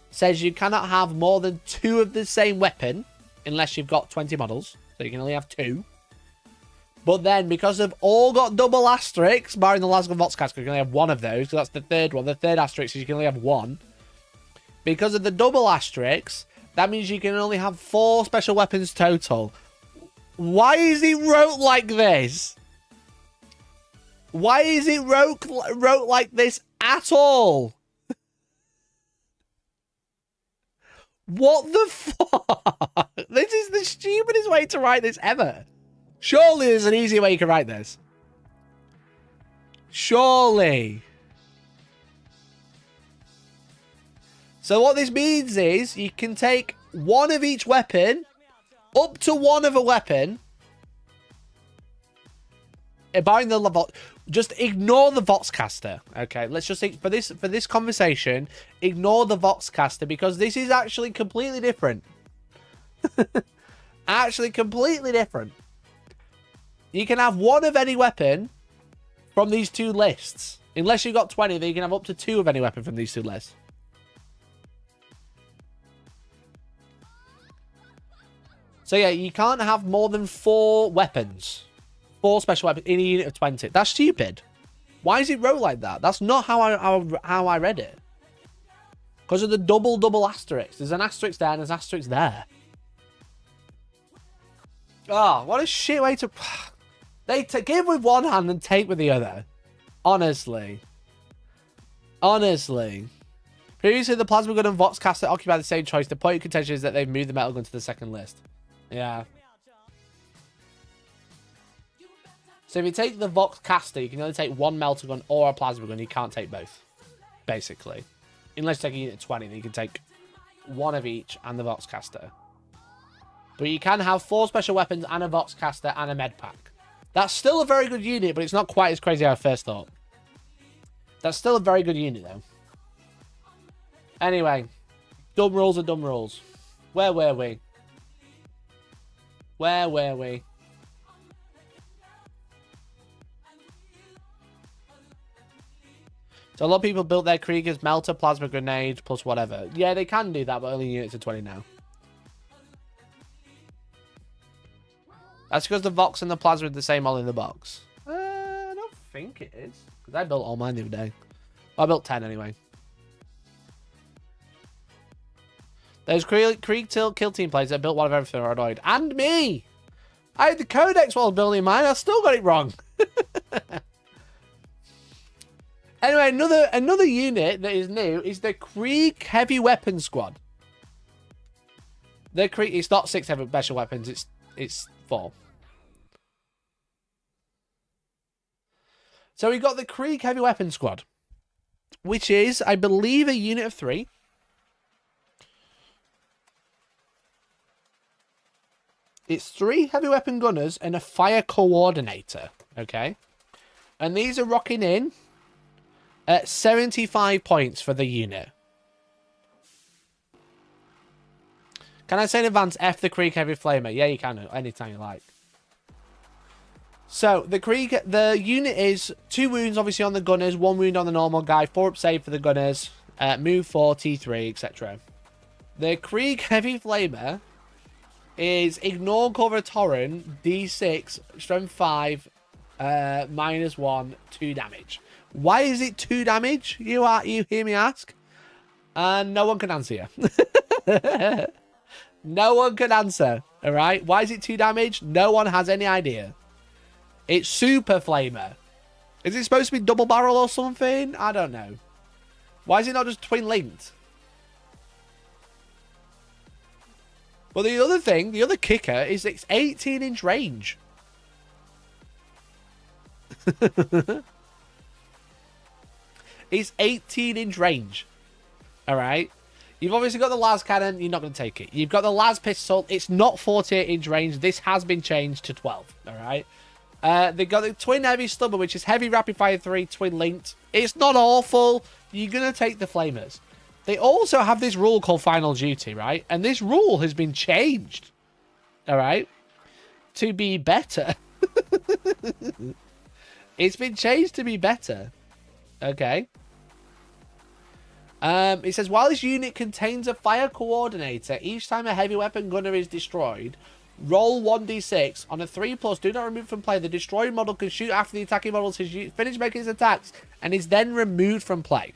A: says you cannot have more than 2 of the same weapon unless you've got 20 models. So you can only have 2. But then, because they've all got double asterisks, barring the Lasgun Voxcaster, you can only have 1 of those. So that's the third one. The third asterisk is you can only have 1. Because of the double asterisks, that means you can only have 4 special weapons total. Why is it wrote like this? Why is it wrote like this at all? What the fuck? This is the stupidest way to write this ever. Surely there's an easier way you can write this. Surely. So what this means is you can take 1 of each weapon, up to 1 of a weapon. Barring the just ignore the Voxcaster. Okay, let's just think for this conversation, ignore the Voxcaster because this is actually completely different. Actually completely different. You can have 1 of any weapon from these 2 lists. Unless you've got 20, then you can have up to 2 of any weapon from these 2 lists. So yeah, you can't have more than 4 weapons. 4 special weapons in a unit of 20. That's stupid. Why is it wrote like that? That's not how I read it. Because of the double asterisk. There's an asterisk there and there's an asterisk there. Oh, what a shit way to... They give with one hand and take with the other. Honestly. Honestly. Previously, the plasma gun and Vox caster occupied the same choice. The point of contention is that they've moved the metal gun to the second list. Yeah. So if you take the Vox caster, you can only take one metal gun or a plasma gun. You can't take both, basically. Unless you take a unit of 20, then you can take one of each and the Vox caster. But you can have 4 special weapons and a Vox caster and a med pack. That's still a very good unit, but it's not quite as crazy as I first thought. That's still a very good unit, though. Anyway, dumb rules are dumb rules. Where were we? Where were we? So a lot of people built their Kriegers melter, plasma grenade, plus whatever. Yeah, they can do that, but only units of 20 now. That's because the Vox and the plasma are the same all in the box. I don't think it is. Because I built all mine the other day. Well, I built 10 anyway. There's Krieg kill team players that built one of everything or annoyed. And me! I had the Codex while building mine. I still got it wrong. Anyway, another unit that is new is the Krieg Heavy Weapon Squad. The Krieg, it's not 6 heavy special weapons, it's 4. So we got the Krieg Heavy Weapon Squad, which is, I believe, a unit of 3. It's 3 heavy weapon gunners and a fire coordinator, okay? And these are rocking in at 75 points for the unit. Can I say in advance, F the Krieg Heavy Flamer? Yeah, you can, anytime you like. So, the unit is 2 wounds, obviously, on the gunners, 1 wound on the normal guy, 4 up save for the gunners, move 4, T3, etc. The Krieg Heavy Flamer is ignore cover torrent, D6, strength 5, -1, 2 damage. Why is it 2 damage? You hear me ask? And no one can answer you. No one can answer. Alright? Why is it 2 damage? No one has any idea. It's Super Flamer. Is it supposed to be double barrel or something? I don't know. Why is it not just twin linked? Well, the other kicker is it's 18-inch range. It's 18-inch range. Alright? You've obviously got the las cannon. You're not going to take it. You've got the las pistol. It's not 48-inch range. This has been changed to 12. Alright? They got the twin heavy stubber, which is heavy rapid fire 3, twin linked. It's not awful. You're going to take the flamers. They also have this rule called Final Duty, right? And this rule has been changed. Alright? To be better. It's been changed to be better. Okay. It says, while this unit contains a fire coordinator, each time a heavy weapon gunner is destroyed, roll 1d6. On a 3+, do not remove from play. The destroyed model can shoot after the attacking model has finished making its attacks and is then removed from play.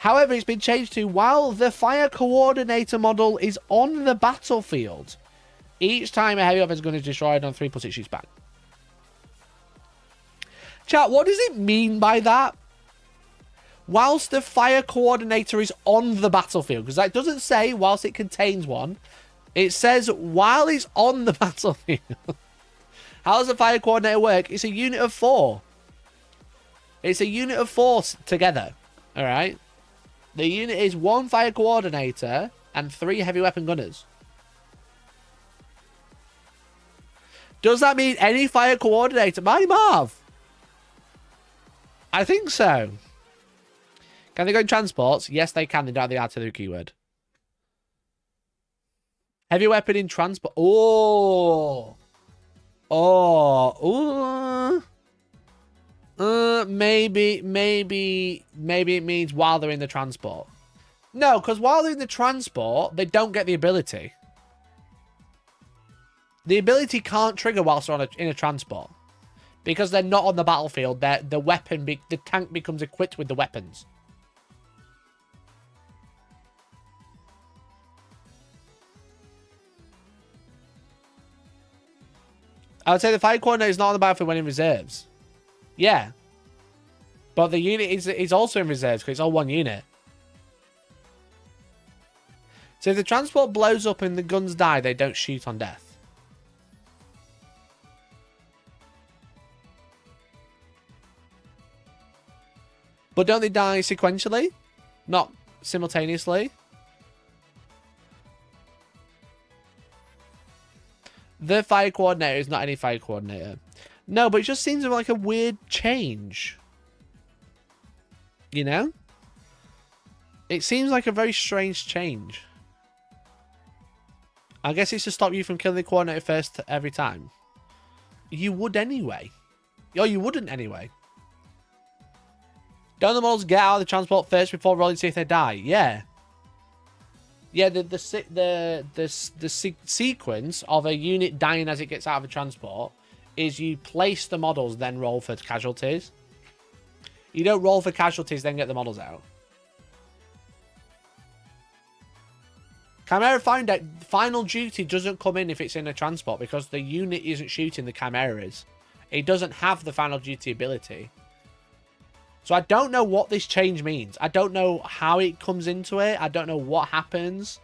A: However, it's been changed to, while the fire coordinator model is on the battlefield, each time a heavy weapon gun is destroyed on 3+, it shoots back. Chat, what does it mean by that? Whilst the fire coordinator is on the battlefield, because that doesn't say whilst it contains one. It says while it's on the battlefield. How does the fire coordinator work? It's a unit of 4. It's a unit of 4 together. Alright? The unit is 1 fire coordinator and 3 heavy weapon gunners. Does that mean any fire coordinator? Mighty Marv! I think so. Can they go in transports? Yes, they can. They don't have the artillery keyword. Heavy weapon in transport. Oh. Oh. Maybe it means while they're in the transport. No, because while they're in the transport, they don't get the ability. The ability can't trigger whilst they're in a transport. Because they're not on the battlefield. The tank becomes equipped with the weapons. I would say the fire coordinator is not on the battlefield when in reserves. Yeah. But the unit is also in reserves because it's all one unit. So if the transport blows up and the guns die, they don't shoot on death. But don't they die sequentially? Not simultaneously? The fire coordinator is not any fire coordinator. No, but it just seems like a weird change. You know? It seems like a very strange change. I guess it's to stop you from killing the coordinator first every time. You would anyway. Or you wouldn't anyway. Don't the models get out of the transport first before rolling to see if they die? Yeah. Yeah, the sequence of a unit dying as it gets out of a transport is you place the models, then roll for casualties. You don't roll for casualties, then get the models out. Chimera final duty doesn't come in if it's in a transport because the unit isn't shooting the chimeras. It doesn't have the final duty ability. So I don't know what this change means. I don't know how it comes into it. I don't know what happens.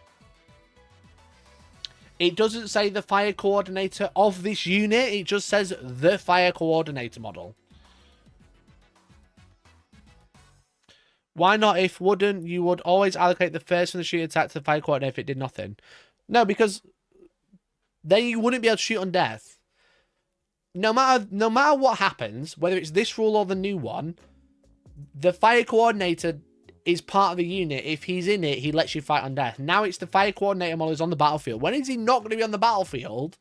A: It doesn't say the fire coordinator of this unit. It just says the fire coordinator model. Why not? If wouldn't, you would always allocate the first from the shoot attack to the fire coordinator if it did nothing. No, because then you wouldn't be able to shoot on death. No matter what happens, whether it's this rule or the new one, the fire coordinator is part of the unit. If he's in it, he lets you fight on death. Now it's the fire coordinator model is on the battlefield. When is he not going to be on the battlefield?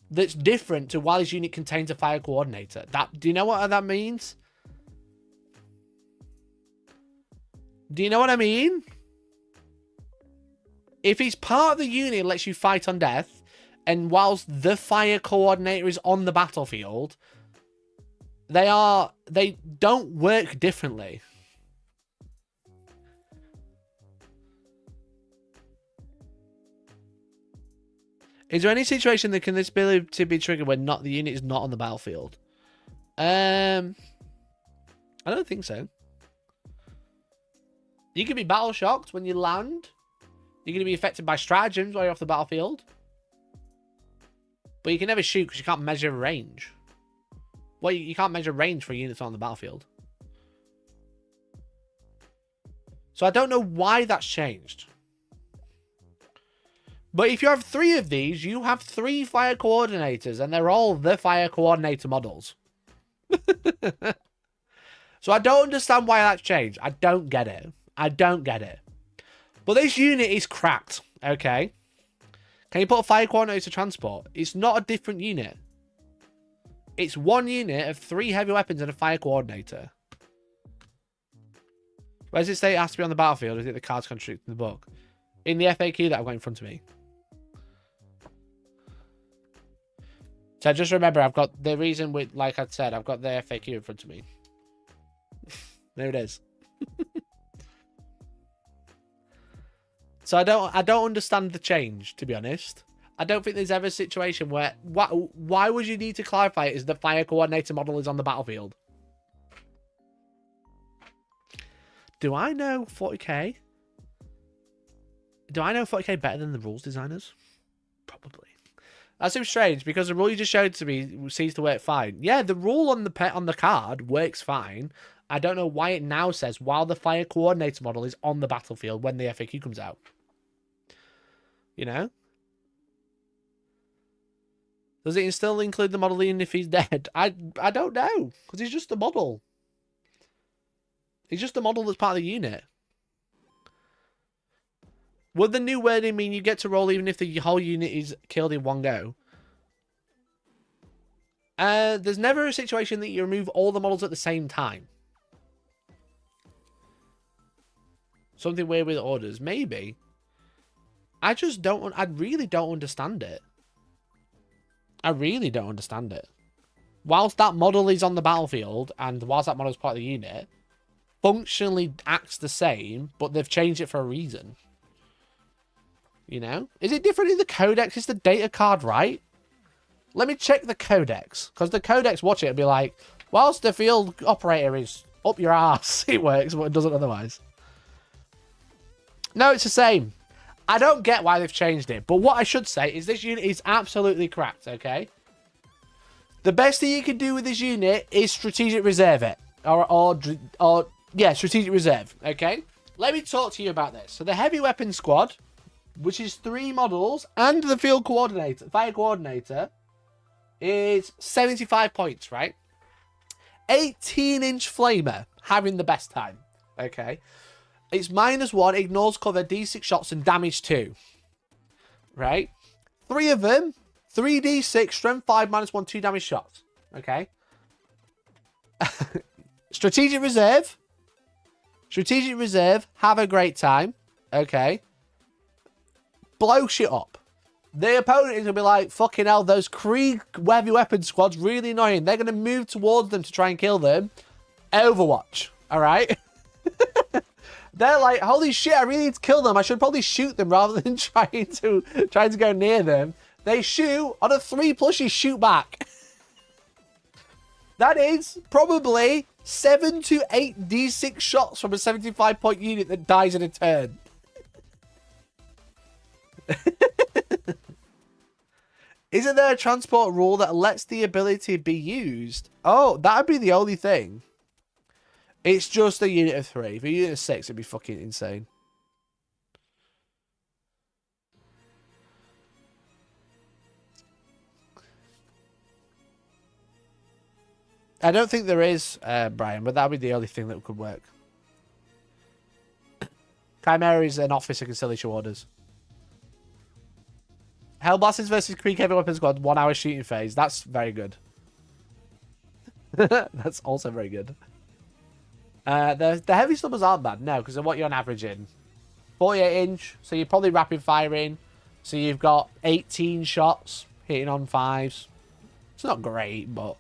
A: That's different to while his unit contains a fire coordinator. Do you know what that means? Do you know what I mean? If he's part of the unit, it lets you fight on death, and whilst the fire coordinator is on the battlefield, they don't work differently. Is there any situation that can this ability be triggered when the unit is not on the battlefield? I don't think so. You can be battle shocked when you land. You're going to be affected by stratagems while you're off the battlefield. But you can never shoot because you can't measure range. Well, you can't measure range for units on the battlefield. So I don't know why that's changed. But if you have 3 of these, you have 3 fire coordinators, and they're all the fire coordinator models. So I don't understand why that's changed. I don't get it. I don't get it. But this unit is cracked, okay? Can you put a fire coordinator to transport? It's not a different unit. It's one unit of 3 heavy weapons and a fire coordinator. Where does it say it has to be on the battlefield? Is it the cards contradict in the book? In the FAQ that I've got in front of me. So just remember, I've got the reason with, like I said, I've got the FAQ in front of me. There it is. So I don't understand the change, to be honest. I don't think there's ever a situation where why would you need to clarify it as the fire coordinator model is on the battlefield? Do I know 40k? Do I know 40k better than the rules designers? Probably. That seems strange because the rule you just showed to me seems to work fine. Yeah, the rule on the card works fine. I don't know why it now says while the fire coordinator model is on the battlefield when the FAQ comes out. You know? Does it still include the model even if he's dead? I don't know. Because he's just a model. He's just a model that's part of the unit. Would the new wording mean you get to roll even if the whole unit is killed in one go? There's never a situation that you remove all the models at the same time. Something weird with orders. Maybe. I really don't understand it. I really don't understand it. Whilst that model is on the battlefield, and whilst that model is part of the unit, functionally acts the same, but they've changed it for a reason. You know? Is it different in the Codex? Is the data card right? Let me check the Codex. Because the Codex, watch it and be like, whilst the field operator is up your ass, it works, but it doesn't otherwise. No, it's the same. I don't get why they've changed it. But what I should say is this unit is absolutely cracked, okay? The best thing you can do with this unit is strategic reserve it. Yeah, strategic reserve, okay? Let me talk to you about this. So the heavy weapon squad, which is 3 models, and the field coordinator, fire coordinator, is 75 points, right? 18-inch flamer, having the best time, okay? It's -1, ignores cover, D6 shots, and damage 2, right? 3 of them, 3d6, strength 5, -1, 2 damage shots, okay? Strategic reserve, have a great time, okay? Blow shit up. The opponent is going to be like, fucking hell, those Krieg heavy weapon squad's really annoying. They're going to move towards them to try and kill them. Overwatch, alright? They're like, holy shit, I really need to kill them. I should probably shoot them rather than trying to go near them. They shoot. On a 3+, you shoot back. That is probably 7 to 8 D6 shots from a 75-point unit that dies in a turn. Isn't there a transport rule that lets the ability be used? Oh, that'd be the only thing. It's just a unit of 3. If a unit of 6, it'd be fucking insane. I don't think there is, Brian, but that'd be the only thing that could work. Chimera is an officer can still issue orders. Hellblasters versus Krieg Heavy Weapon Squad, 1 hour shooting phase. That's very good. That's also very good. The heavy slummers aren't bad, no, because of what you're on average in. 48-inch, so you're probably rapid firing. So you've got 18 shots hitting on 5s. It's not great, but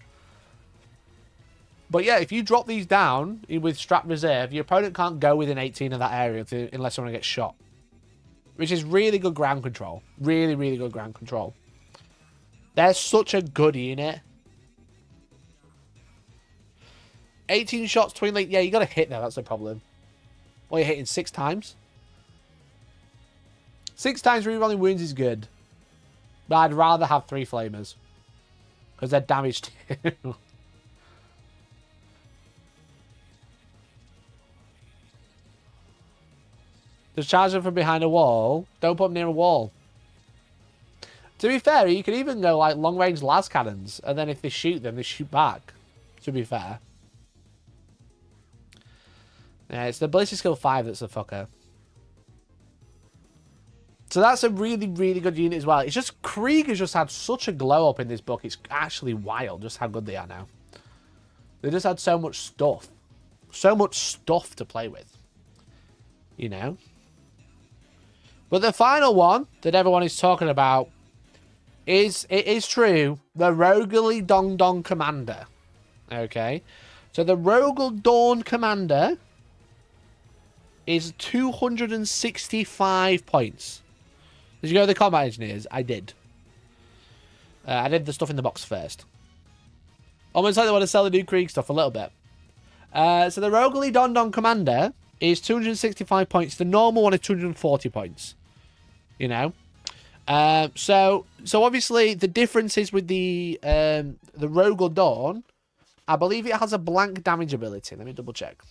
A: yeah, if you drop these down with strap reserve, your opponent can't go within 18 of that area unless someone gets shot. Which is really good ground control. Really, really good ground control. They're such a good unit. 18 shots, twin link. Yeah, you got to hit there. That's the problem. Well, you're hitting 6 times. 6 times rerolling wounds is good. But I'd rather have 3 flamers. Because they're damaged too. Just charge them from behind a wall. Don't put them near a wall. To be fair, you could even go like long-range las cannons. And then if they shoot them, they shoot back. To be fair. Yeah, it's the ballistic skill 5 that's the fucker. So that's a really, really good unit as well. It's just Krieg has just had such a glow up in this book. It's actually wild just how good they are now. They just had so much stuff. So much stuff to play with. You know? But the final one that everyone is talking about is, it is true, the Rogally Dong Dong Commander. Okay? So the Rogel Dawn Commander is 265 points. Did you go to the combat engineers? I did. I did the stuff in the box first. Almost like they want to sell the new Krieg stuff a little bit. So the Rogally Don Don Commander is 265 points. The normal one is 240 points. You know? So obviously the difference is with the Rogel Dawn, I believe it has a blank damage ability. Let me double check.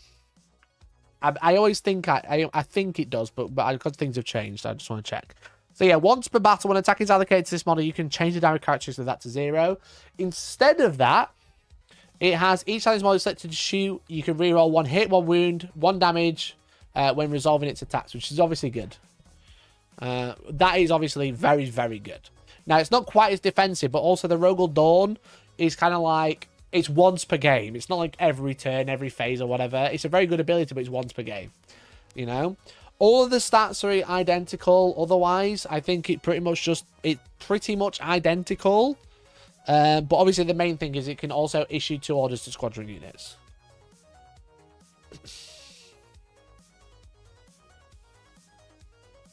A: I always think I think it does, but because things have changed, I just want to check. So yeah, once per battle, when attack is allocated to this model, you can change the damage characteristic of that to 0. Instead of that, it has each time this model is selected to shoot, you can reroll 1 hit, 1 wound, 1 damage when resolving its attacks, which is obviously good. That is obviously very, very good. Now, it's not quite as defensive, but also the Rogel Dawn is kind of like, it's once per game. It's not like every turn, every phase or whatever. It's a very good ability, but it's once per game. You know? All of the stats are identical. Otherwise, I think it's pretty much identical. But obviously the main thing is it can also issue 2 orders to squadron units.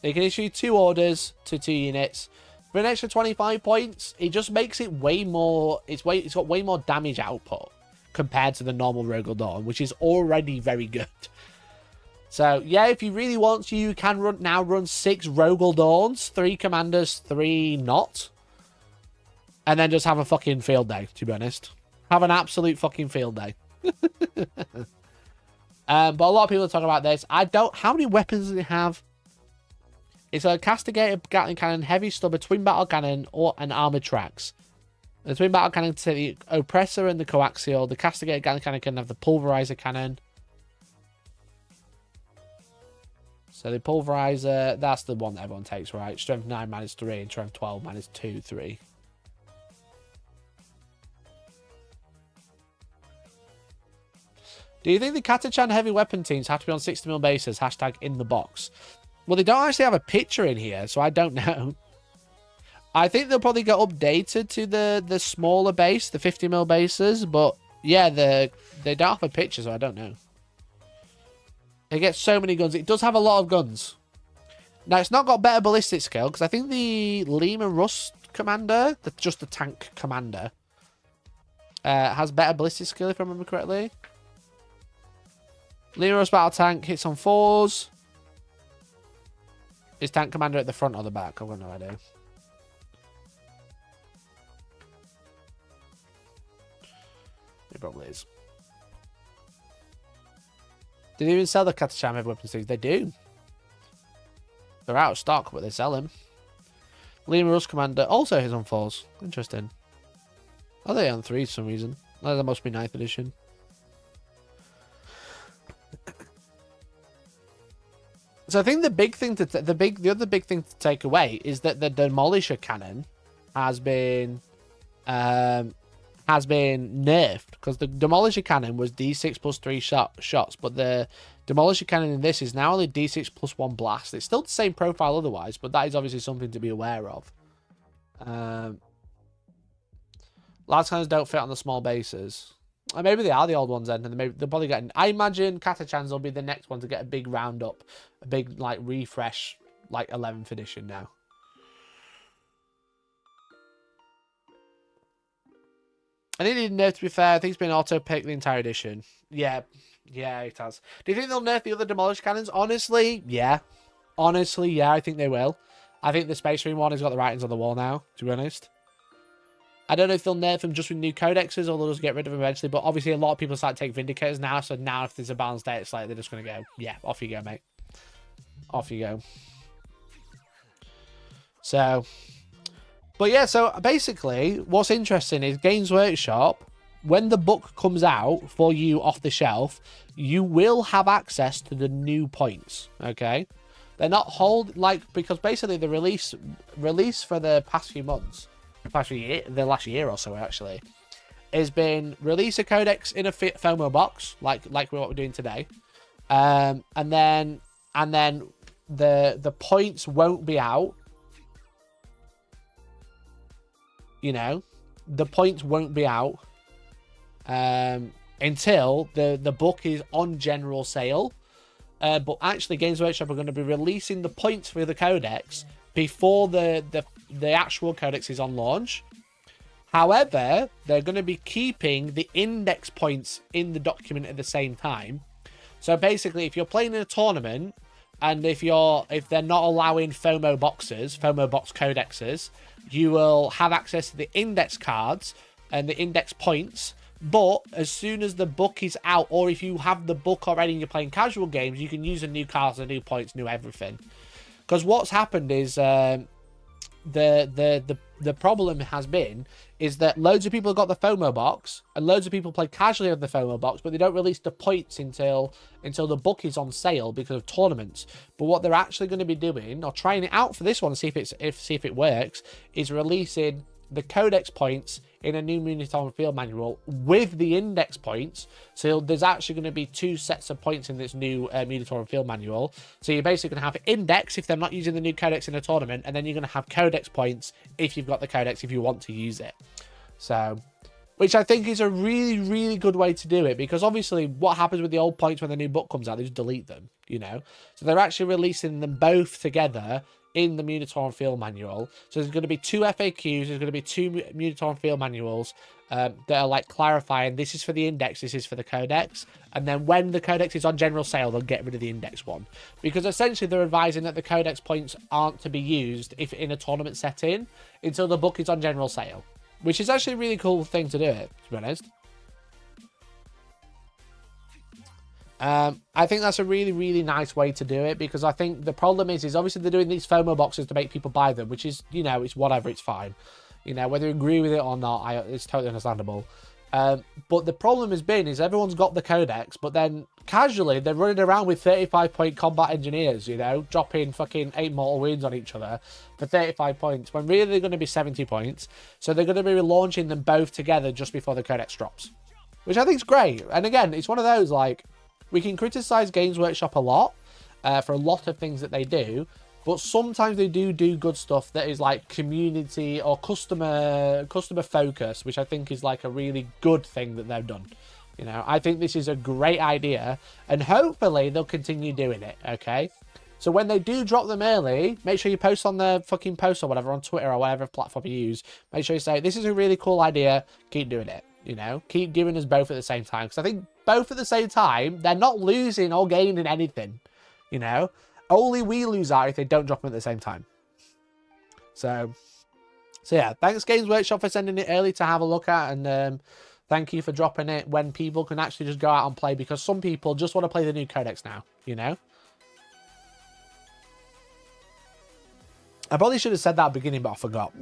A: It can issue 2 orders to 2 units. For an extra 25 points, it just makes it way more... It's got way more damage output compared to the normal Rogel Dawn, which is already very good. So, yeah, if you really want to, you can run 6 Rogel Dawns, 3 Commanders, 3 not. And then just have a fucking field day, to be honest. Have an absolute fucking field day. But a lot of people are talking about this. How many weapons does it have? It's a castigated Gatling cannon, heavy stubber, twin battle cannon, and armored tracks. The twin battle cannon can take the oppressor and the coaxial. The castigated Gatling cannon can have the pulverizer cannon. So the pulverizer, that's the one that everyone takes, right? Strength 9 -3 and strength 12 -2, 3. Do you think the Katachan heavy weapon teams have to be on 60mm bases? Hashtag in the box. Well, they don't actually have a picture in here, so I don't know. I think they'll probably get updated to the smaller base, the 50mm bases, but yeah, they don't have a picture, so I don't know. It gets so many guns. It does have a lot of guns. Now, it's not got better ballistic skill, because I think the Lehman Russ commander, just the tank commander, has better ballistic skill, if I remember correctly. Lehman Russ battle tank hits on 4s. Is tank commander at the front or the back? I've got no idea. It probably is. Do they even sell the Katachan heavy weapon series? They do. They're out of stock, but they sell them. Lehman Russ commander also hits on 4s. Interesting. Are they on 3s for some reason? Oh, that must be 9th edition. So I think the big thing the other big thing to take away is that the Demolisher cannon has been nerfed, because the Demolisher cannon was D6 plus 3 shots, but the Demolisher cannon in this is now only D6 plus 1 blast. It's still the same profile otherwise, but that is obviously something to be aware of. Large cannons don't fit on the small bases. Or maybe they are the old ones then, and they'll probably get. I imagine Katachans will be the next one to get a big roundup, a big like refresh, like 11th edition now. I think they nerfed, to be fair. I think it's been auto-picked the entire edition. Yeah, it has. Do you think they'll nerf the other Demolished cannons? Honestly, yeah. I think they will. I think the Space Marine one has got the writings on the wall now, to be honest. I don't know if they'll nerf them just with new codexes or they'll just get rid of them eventually, but obviously a lot of people start to take Vindicators now, so now if there's a balanced day, it's like they're just going to go, yeah, off you go, mate. Off you go. So, but yeah, so basically, what's interesting is Games Workshop, when the book comes out for you off the shelf, you will have access to the new points, okay? They're not because basically the release for the past few months, the last year or so actually, has been release a codex in a FOMO box, like what we're doing today, and then the points won't be out. You know, the points won't be out until the book is on general sale. But actually, Games Workshop are going to be releasing the points for the codex before the actual codex is on launch. However, they're going to be keeping the index points in the document at the same time. So basically, if you're playing in a tournament and if they're not allowing FOMO box codexes, you will have access to the index cards and the index points. But as soon as the book is out, or if you have the book already and you're playing casual games, you can use the new cards, the new points, new everything. Because what's happened is the problem has been is that loads of people have got the FOMO box and loads of people play casually on the FOMO box, but they don't release the points until the book is on sale because of tournaments. But what they're actually going to be doing, or trying it out for this one, see if it works, is releasing the codex points in a new Military Field Manual with the index points. So there's actually going to be 2 sets of points in this new Military Field Manual. So you're basically going to have index if they're not using the new codex in a tournament, and then you're going to have codex points if you've got the codex if you want to use it. So, which I think is a really, really good way to do it, because obviously what happens with the old points when the new book comes out, they just delete them, you know? So they're actually releasing them both together in the Munitorum field manual. So there's going to be 2 FAQs, there's going to be 2 Munitorum field manuals that are like clarifying this is for the index, this is for the codex. And then when the codex is on general sale, they'll get rid of the index one. Because essentially they're advising that the codex points aren't to be used if in a tournament setting until the book is on general sale. Which is actually a really cool thing to do it, to be honest. I think that's a really, really nice way to do it, because I think the problem is obviously they're doing these FOMO boxes to make people buy them, which is, you know, it's whatever, it's fine. You know, whether you agree with it or not, it's totally understandable. But the problem has been is everyone's got the codex, but then casually they're running around with 35-point combat engineers, you know, dropping fucking 8 mortal wounds on each other for 35 points, when really they're going to be 70 points. So they're going to be launching them both together just before the codex drops, which I think is great. And again, it's one of those, like, we can criticize Games Workshop a lot for a lot of things that they do, but sometimes they do good stuff that is like community or customer focus, which I think is like a really good thing that they've done. You know, I think this is a great idea, and hopefully they'll continue doing it, okay? So when they do drop them early, make sure you post on the fucking post or whatever on Twitter or whatever platform you use. Make sure you say, this is a really cool idea, keep doing it. You know, keep giving us both at the same time. Because I think both at the same time, they're not losing or gaining anything. You know, only we lose out if they don't drop them at the same time. So yeah, thanks Games Workshop for sending it early to have a look at. And thank you for dropping it when people can actually just go out and play. Because some people just want to play the new codex now, you know. I probably should have said that at the beginning, but I forgot.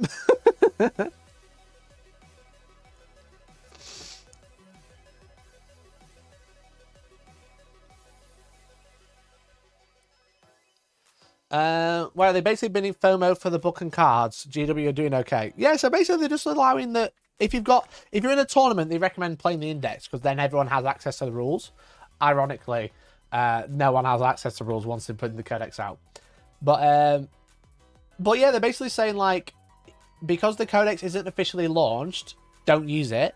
A: Well, they've basically been in FOMO for the book and cards. GW are doing okay. Yeah, so basically they're just allowing that if you're in a tournament, they recommend playing the index because then everyone has access to the rules. Ironically, no one has access to rules once they're putting the codex out. But yeah, they're basically saying, like, because the codex isn't officially launched, don't use it.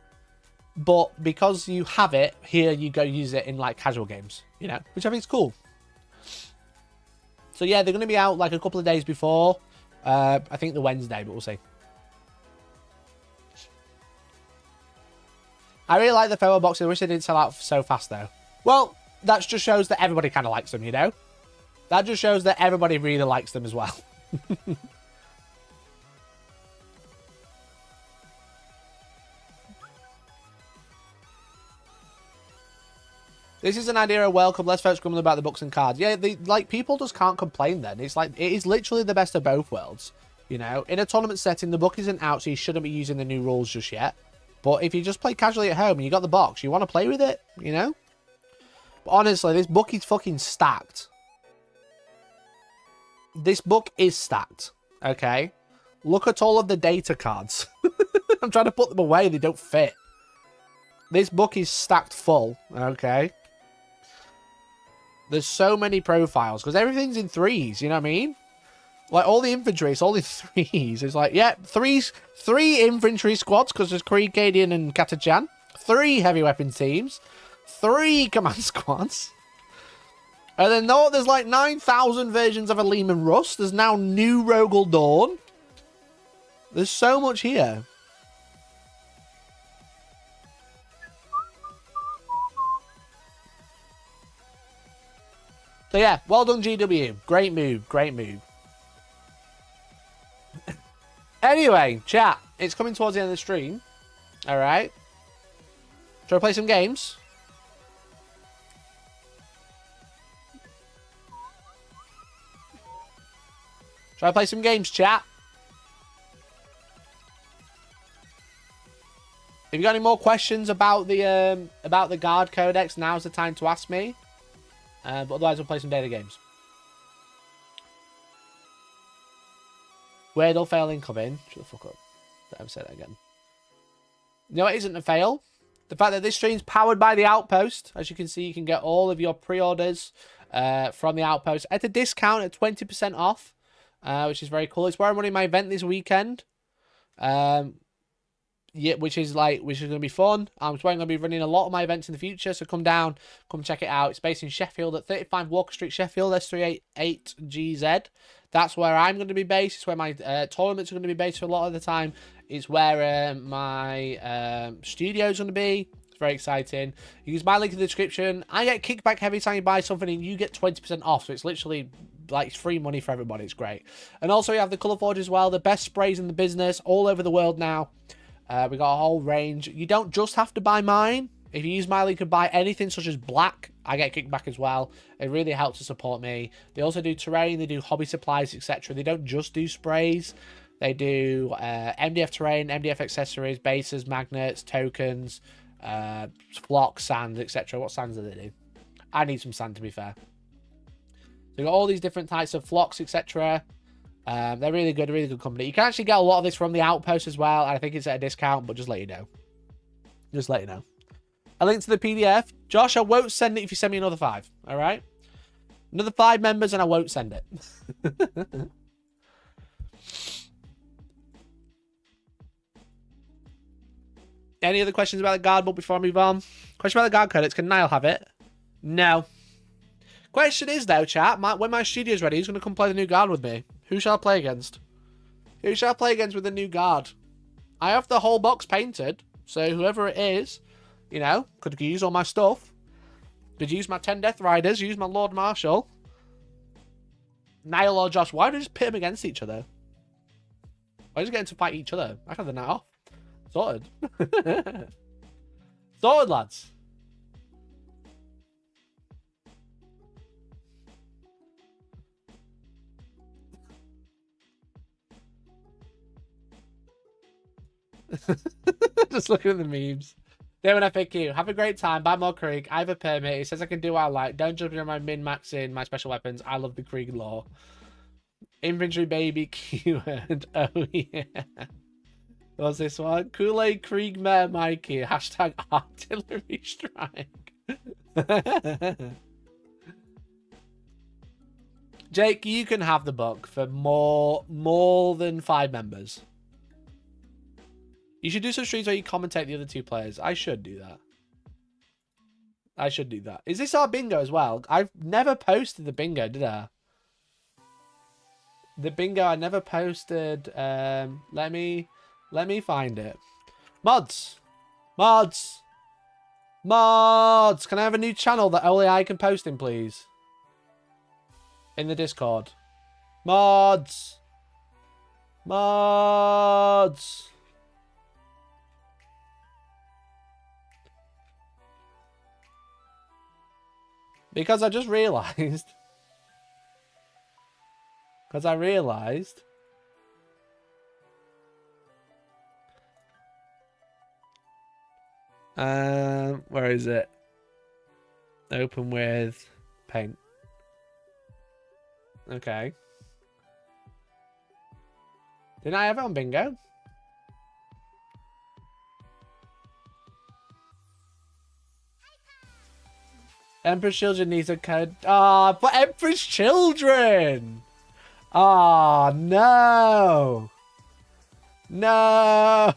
A: But because you have it, here you go use it in, like, casual games, you know, which I think is cool. So yeah, they're going to be out like a couple of days before. I think the Wednesday, but we'll see. I really like the FOMO boxes. I wish they didn't sell out so fast though. Well, that just shows that everybody kind of likes them, you know? That just shows that everybody really likes them as well. This is an idea of welcome. Less folks coming about the books and cards. Yeah, like people just can't complain then. It's like, it is literally the best of both worlds. You know, in a tournament setting, the book isn't out, so you shouldn't be using the new rules just yet. But if you just play casually at home and you got the box, you want to play with it, you know? But honestly, this book is fucking stacked. This book is stacked, okay? Look at all of the data cards. I'm trying to put them away, they don't fit. This book is stacked full, okay? There's so many profiles, because everything's in 3s, you know what I mean? Like, all the infantry, it's all in 3s. It's like, yeah, three infantry squads, because there's Krieg, Cadian, and Katachan. 3 heavy weapon teams. 3 command squads. And then there's like 9,000 versions of a Lehman Russ. There's now new Rogel Dawn. There's so much here. So yeah, well done GW. Great move, great move. Anyway, chat, it's coming towards the end of the stream. Alright. Shall we play some games? Shall I play some games, chat? If you got any more questions about the Guard Codex, now's the time to ask me. But otherwise, we'll play some data games. Weird or fail incoming. Shut the fuck up. Don't ever say that again. No, it isn't a fail. The fact that this stream's powered by the Outpost. As you can see, you can get all of your pre-orders from the Outpost at a discount at 20% off, which is very cool. It's where I'm running my event this weekend. Yeah, which is going to be fun. I'm going to be running a lot of my events in the future, so come down, come check it out. It's based in Sheffield at 35 Walker Street, Sheffield, S388GZ. That's where I'm going to be based. It's where my tournaments are going to be based for a lot of the time. It's where my studio is going to be. It's very exciting. Use my link in the description. I get kickback every time you buy something, and you get 20% off. So it's literally like it's free money for everybody. It's great. And also we have the Colour Forge as well. The best sprays in the business all over the world now. We got a whole range. You don't just have to buy mine. If you use my link and buy anything such as black, I get kickback as well. It really helps to support me. They also do terrain, they do hobby supplies, etc. They don't just do sprays. They do MDF terrain, MDF accessories, bases, magnets, tokens, flocks, sand, etc. What sands do they do? I need some sand, to be fair. So you got all these different types of flocks, etc. They're really good company. You can actually get a lot of this from the Outpost as well. I think it's at a discount, but just let you know. Just let you know. A link to the PDF. Josh, I won't send it if you send me another 5. All right? Another 5 members and I won't send it. Any other questions about the guard book before I move on? Question about the guard codex. Can Niall have it? No. Question is, though, chat, when my studio's ready, who's going to come play the new guard with me? Who shall I play against? Who shall I play against with the new guard? I have the whole box painted, so whoever it is, you know, could use all my stuff. Could use my 10 Death Riders, use my Lord Marshal. Niall or Josh, why do you just pit them against each other? Why just get them to fight each other? I can have the night off. Sorted. Sorted, lads. Just looking at the memes. Damon FAQ, have a great time. Buy more Krieg. I have a permit. It says I can do what I like. Don't judge me on my min-maxing my special weapons. I love the Krieg lore. Inventory baby keyword. Oh yeah. What's this one? Kool-Aid Krieg Mare Mikey. Hashtag artillery strike. Jake, you can have the book for more than 5 members. You should do some streams where you commentate the other 2 players. I should do that. I should do that. Is this our bingo as well? I've never posted the bingo, did I? The bingo I never posted. Let me find it. Mods. Mods. Mods. Can I have a new channel that only I can post in, please? In the Discord. Mods. Mods. Because I just realised. Because I realised. Where is it? Open with paint. Okay. Didn't I have it on bingo? Emperor's Children needs a code. Ah, but Emperor's Children! Ah, no! No!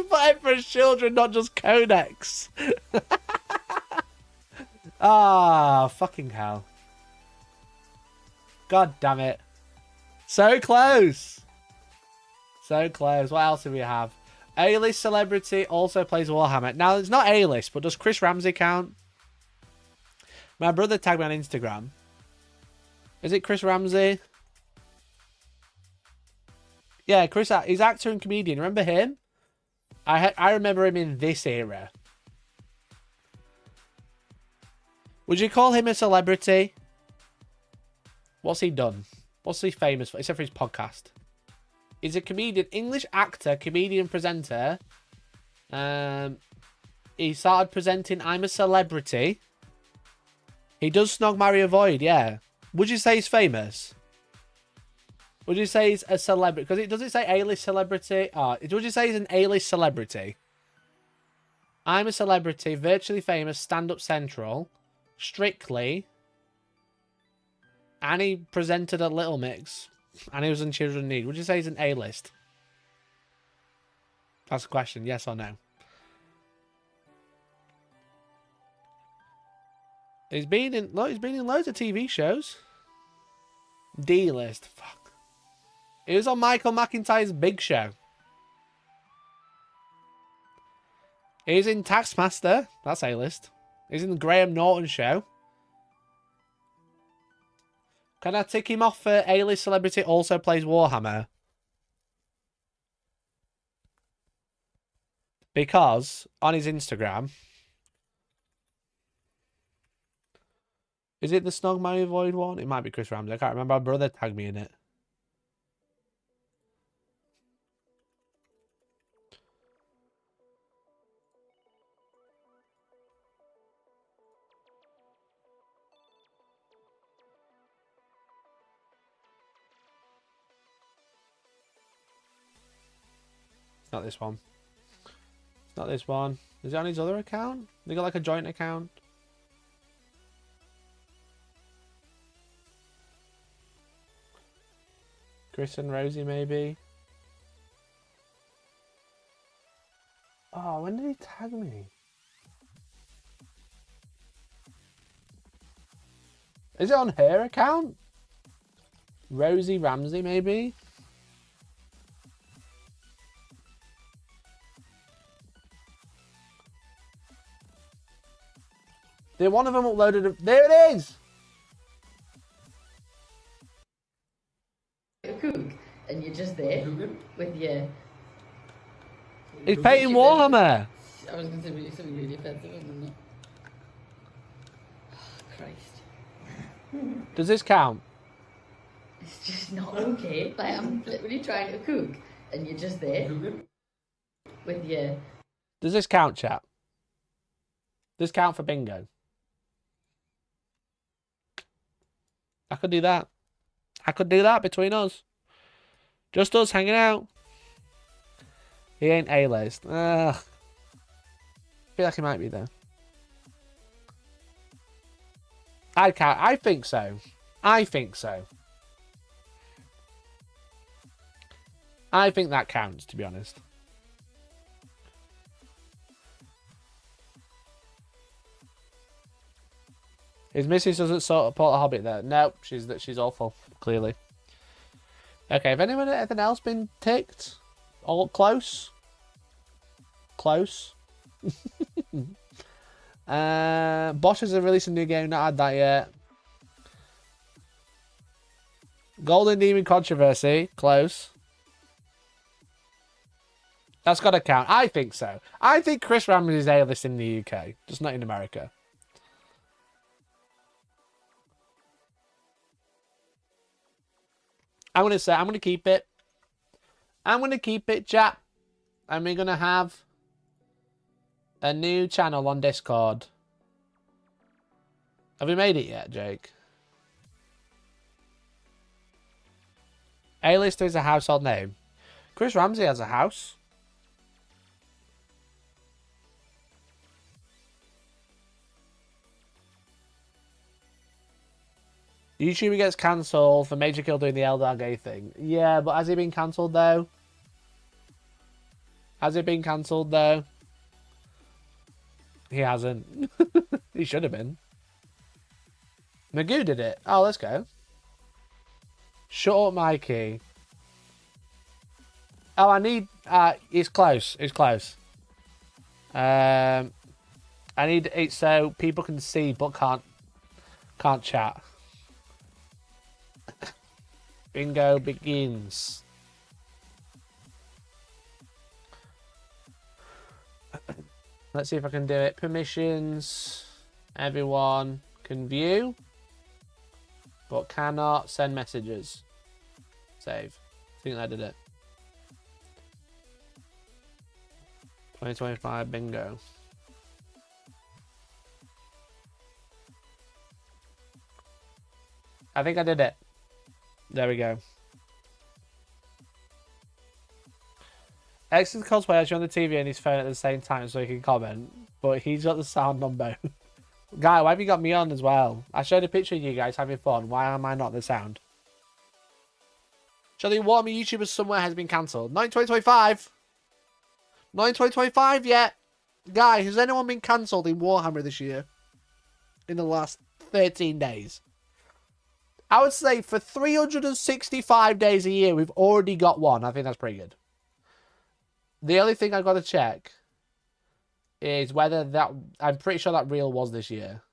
A: But Emperor's Children, not just Codex. Ah, fucking hell. God damn it. So close. So close. What else do we have? A-list celebrity also plays Warhammer. Now, it's not A-list, but does Chris Ramsey count? My brother tagged me on Instagram. Is it Chris Ramsey? Yeah, Chris. He's actor and comedian. Remember him? I remember him in this era. Would you call him a celebrity? What's he done? What's he famous for? Except for his podcast. He's a comedian, English actor, comedian, presenter. He started presenting I'm a Celebrity. He does Snog, Marry, Avoid, yeah. Would you say he's famous? Would you say he's a celebrity? Because does it say A-list celebrity? Oh, would you say he's an A-list celebrity? I'm a Celebrity, Virtually Famous, Stand Up Central, Strictly, and he presented at Little Mix, and he was in Children in Need. Would you say he's an A-list? That's the question, yes or no? He's been in loads of TV shows. D-list. Fuck. He was on Michael McIntyre's Big Show. He's in Taskmaster. That's A-list. He's in the Graham Norton Show. Can I tick him off for A-list celebrity also plays Warhammer? Because on his Instagram... Is it the Snog Marry Void one? It might be Chris Ramsey. I can't remember. My brother tagged me in it. It's not this one. It's not this one. Is it on his other account? They got like a joint account. Chris and Rosie, maybe. Oh, when did he tag me? Is it on her account? Rosie Ramsey, maybe? Did one of them uploaded a... There it is!
E: Cook, and you're just there with your...
A: He's painting Warhammer!
E: I was going to say something really offensive, wasn't it? Oh, Christ.
A: Does this count?
E: It's just not okay. Like, I'm literally trying to cook, and you're just there with your...
A: Does this count, chat? Does this count for bingo? I could do that. I could do that between us. Just us hanging out. He ain't A-list. Ugh. I feel like he might be though. I can't. I think so. I think so. I think that counts, to be honest. His missus doesn't support a Hobbit there. Nope, she's awful, clearly. Okay, have anything else been ticked? All close? Close. Bosch has released a new game, not had that yet. Golden Demon controversy, close. That's got to count. I think so. I think Chris Ramsey is A-list in the UK, just not in America. I'm going to keep it. I'm going to keep it, chat. And we're going to have a new channel on Discord. Have we made it yet, Jake? A-lister is a household name. Chris Ramsey has a house. YouTuber gets cancelled for Major Kill doing the Eldar gay thing. Yeah, but has he been cancelled though? Has it been cancelled though? He hasn't. He should have been. Magoo did it. Oh, let's go. Shut up, Mikey. Oh, I need... it's close. It's close. I need it so people can see but can't chat. Bingo begins. Let's see if I can do it. Permissions. Everyone can view, but cannot send messages. Save. I think I did it. 2025 bingo. I think I did it. There we go. X is cosplay actually on the TV and his phone at the same time so he can comment, but he's got the sound on both. Guy, why have you got me on as well? I showed a picture of you guys having fun. Why am I not the sound? Surely Warhammer YouTubers somewhere has been cancelled. Not in 2025. Not in 2025 yet. Guy, has anyone been cancelled in Warhammer this year? In the last 13 days? I would say for 365 days a year, we've already got one. I think that's pretty good. The only thing I've got to check is whether that... I'm pretty sure that reel was this year.